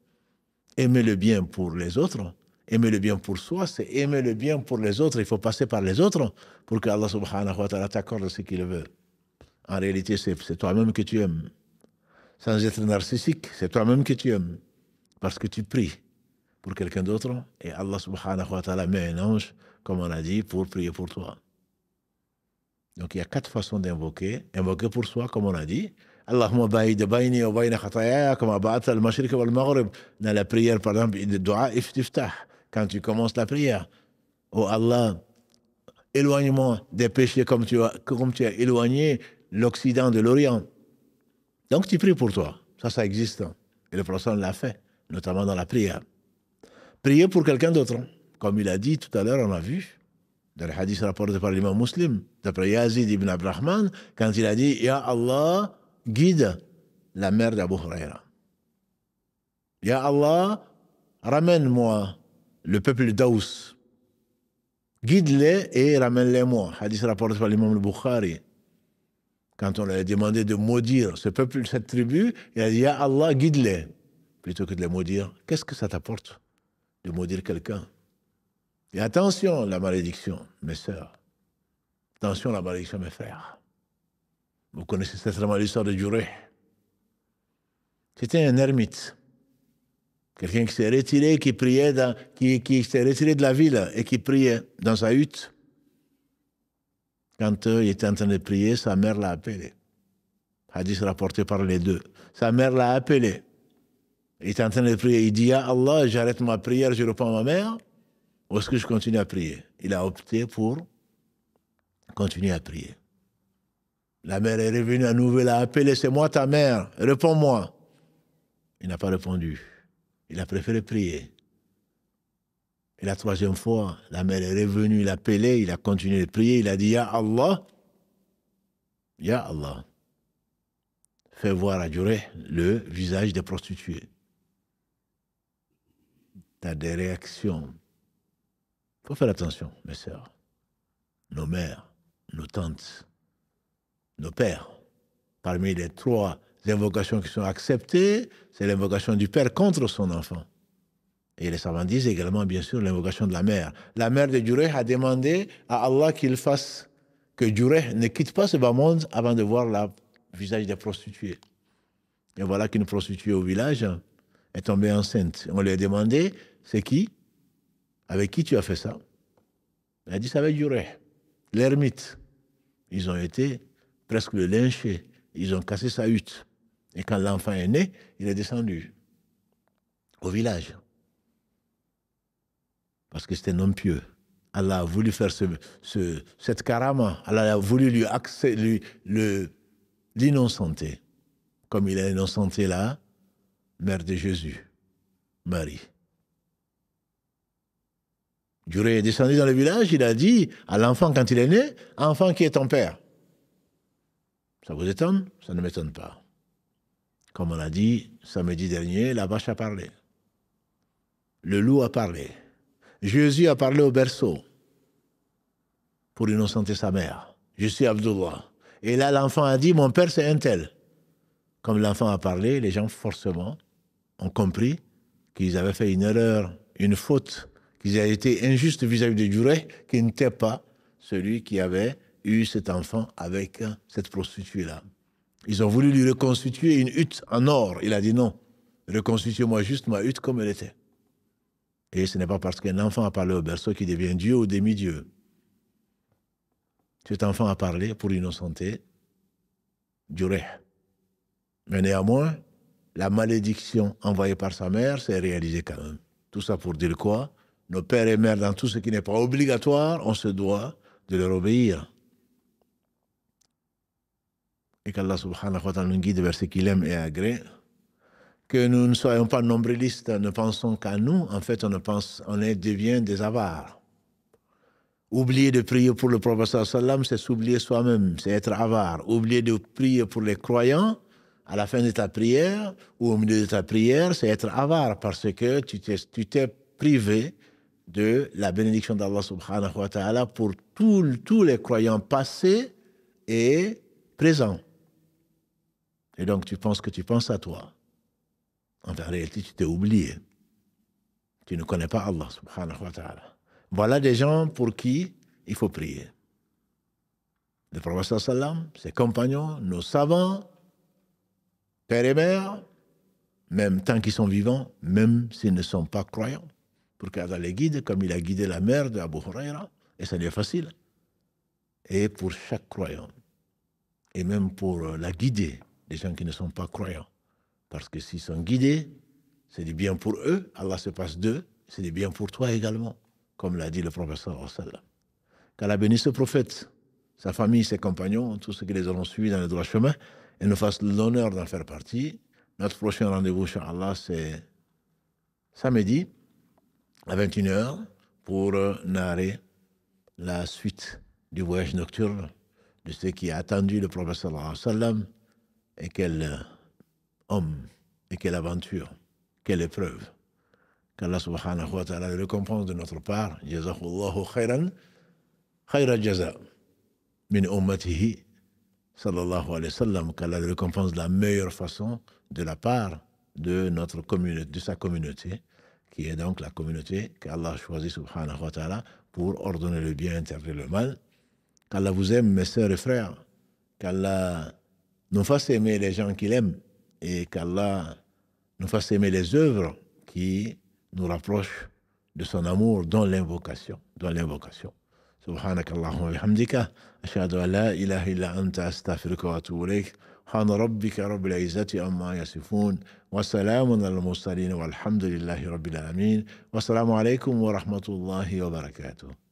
Aimer le bien pour les autres, aimer le bien pour soi, c'est aimer le bien pour les autres. Il faut passer par les autres pour que Allah subhanahu wa ta'ala t'accorde ce qu'il veut. En réalité, c'est toi-même que tu aimes. Sans être narcissique, c'est toi-même que tu aimes. Parce que tu pries pour quelqu'un d'autre et Allah subhanahu wa ta'ala met un ange, comme on a dit, pour prier pour toi. Donc il y a 4 façons d'invoquer. Invoquer pour soi, comme on a dit. Allahumma ba'id bayni wa bayna khataya kama ba'atha al-mashriq wal maghrib. Dans la prière, par exemple, le dua iftiftah. Quand tu commences la prière. Oh Allah, éloigne-moi des péchés comme tu as éloigné l'Occident de l'Orient. Donc tu pries pour toi. Ça existe. Et le prophète l'a fait, notamment dans la prière. Prier pour quelqu'un d'autre. Comme il a dit tout à l'heure, on a vu. Dans le hadith rapporté par l'imam muslim, d'après Yazid ibn Abdurrahman, quand il a dit « Ya Allah, guide la mère d'Abu Huraira. Ya Allah, ramène-moi le peuple d'Aous. Guide-les et ramène-les moi. » Hadith rapporté par l'imam al-Bukhari. Quand on lui a demandé de maudire ce peuple, cette tribu, il a dit « Ya Allah, guide-les. » Plutôt que de les maudire. Qu'est-ce que ça t'apporte de maudire quelqu'un? Et attention, la malédiction, mes sœurs. Attention, la malédiction, mes frères. Vous connaissez certainement l'histoire de Jureh. C'était un ermite. Quelqu'un qui s'est retiré, qui priait, qui s'est retiré de la ville et qui priait dans sa hutte. Quand il était en train de prier, sa mère l'a appelé. Hadith rapporté par les deux. Sa mère l'a appelé. Il était en train de prier. Il dit, « Ya Allah, j'arrête ma prière, je reprends ma mère. » Ou est-ce que je continue à prier? Il a opté pour continuer à prier. La mère est revenue à nouveau, elle a appelé, c'est moi ta mère, réponds-moi. Il n'a pas répondu. Il a préféré prier. Et la 3e fois, la mère est revenue, il a appelé, il a continué de prier, il a dit, Ya Allah, fais voir à Jureh le visage des prostituées. Tu as des réactions. Il faut faire attention, mes sœurs, nos mères, nos tantes, nos pères. Parmi les 3 invocations qui sont acceptées, c'est l'invocation du père contre son enfant. Et les savants disent également, bien sûr, l'invocation de la mère. La mère de Jureh a demandé à Allah qu'il fasse que Jureh ne quitte pas ce bas monde avant de voir le visage des prostituées. Et voilà qu'une prostituée au village est tombée enceinte. On lui a demandé, c'est qui? Avec qui tu as fait ça? Elle a dit, c'est avec Jureh, l'ermite. Ils ont été presque le lyncher. Ils ont cassé sa hutte. Et quand l'enfant est né, il est descendu au village. Parce que c'était un homme pieux. Allah a voulu faire cette karama. Allah a voulu l'innocenter. Comme il a innocenté la mère de Jésus, Marie. Jureh est descendu dans le village, il a dit à l'enfant quand il est né, « Enfant, qui est ton père ?» Ça vous étonne? Ça ne m'étonne pas. Comme on a dit samedi dernier, la vache a parlé. Le loup a parlé. Jésus a parlé au berceau pour innocenter sa mère. Je suis Abdullah. Et là, l'enfant a dit, mon père, c'est un tel. Comme l'enfant a parlé, les gens, forcément, ont compris qu'ils avaient fait une erreur, une faute, qu'ils avaient été injustes vis-à-vis de Jureh, qui n'était pas celui qui avait eu cet enfant avec cette prostituée-là. Ils ont voulu lui reconstituer une hutte en or. Il a dit non, reconstituez-moi juste ma hutte comme elle était. Et ce n'est pas parce qu'un enfant a parlé au berceau qu'il devient Dieu ou demi-dieu. Cet enfant a parlé pour innocenter Jureh. Mais néanmoins, la malédiction envoyée par sa mère s'est réalisée quand même. Tout ça pour dire quoi? Nos pères et mères, dans tout ce qui n'est pas obligatoire, on se doit de leur obéir. Et qu'Allah subhanahu wa ta'ala nous guide vers ce qu'il aime et agrée. Que nous ne soyons pas nombrilistes, ne pensons qu'à nous. En fait, on devient des avares. Oublier de prier pour le prophète sallam, c'est s'oublier soi-même, c'est être avare. Oublier de prier pour les croyants, à la fin de ta prière ou au milieu de ta prière, c'est être avare parce que tu t'es privés de la bénédiction d'Allah subhanahu wa ta'ala pour tous les croyants passés et présents. Et donc tu penses que tu penses à toi. En réalité, tu t'es oublié. Tu ne connais pas Allah subhanahu wa ta'ala. Voilà des gens pour qui il faut prier. Le prophète sallam, ses compagnons, nos savants, père et mère, même tant qu'ils sont vivants, même s'ils ne sont pas croyants, pour qu'Allah les guide, comme il a guidé la mère d'Abu Huraira, et ça lui est facile. Et pour chaque croyant, et même pour la guider, des gens qui ne sont pas croyants. Parce que s'ils sont guidés, c'est du bien pour eux, Allah se passe d'eux, c'est du bien pour toi également, comme l'a dit le prophète sallallahu alayhi wa sallam. Qu'Allah bénisse ce prophète, sa famille, ses compagnons, tous ceux qui les auront suivis dans le droit chemin, et nous fasse l'honneur d'en faire partie. Notre prochain rendez-vous, Inch'Allah, c'est samedi à 21h pour narrer la suite du voyage nocturne de ce qui a attendu le prophète sallallahu alayhi wa sallam, et quel homme, et quelle aventure, quelle épreuve. Qu'Allah subhanahu wa ta'ala le récompense de notre part. Jazakallahu khairan, khayra jaza min ummatihi sallallahu alayhi wa sallam. Qu'Allah le récompense de la meilleure façon de la part de notre communauté, de sa communauté, qui est donc la communauté qu'Allah a choisie subhanahu wa ta'ala pour ordonner le bien, interdire le mal. Qu'Allah vous aime, mes sœurs et frères. Qu'Allah nous fasse aimer les gens qu'il aime et qu'Allah nous fasse aimer les œuvres qui nous rapprochent de son amour dans l'invocation. سبحانك اللهم وبحمدك أشهد أن لا إله إلا أنت أستغفرك وأتوب إليك سبحان ربك رب العزة عما يصفون وسلام على المرسلين والحمد لله رب العالمين والسلام عليكم ورحمة الله وبركاته.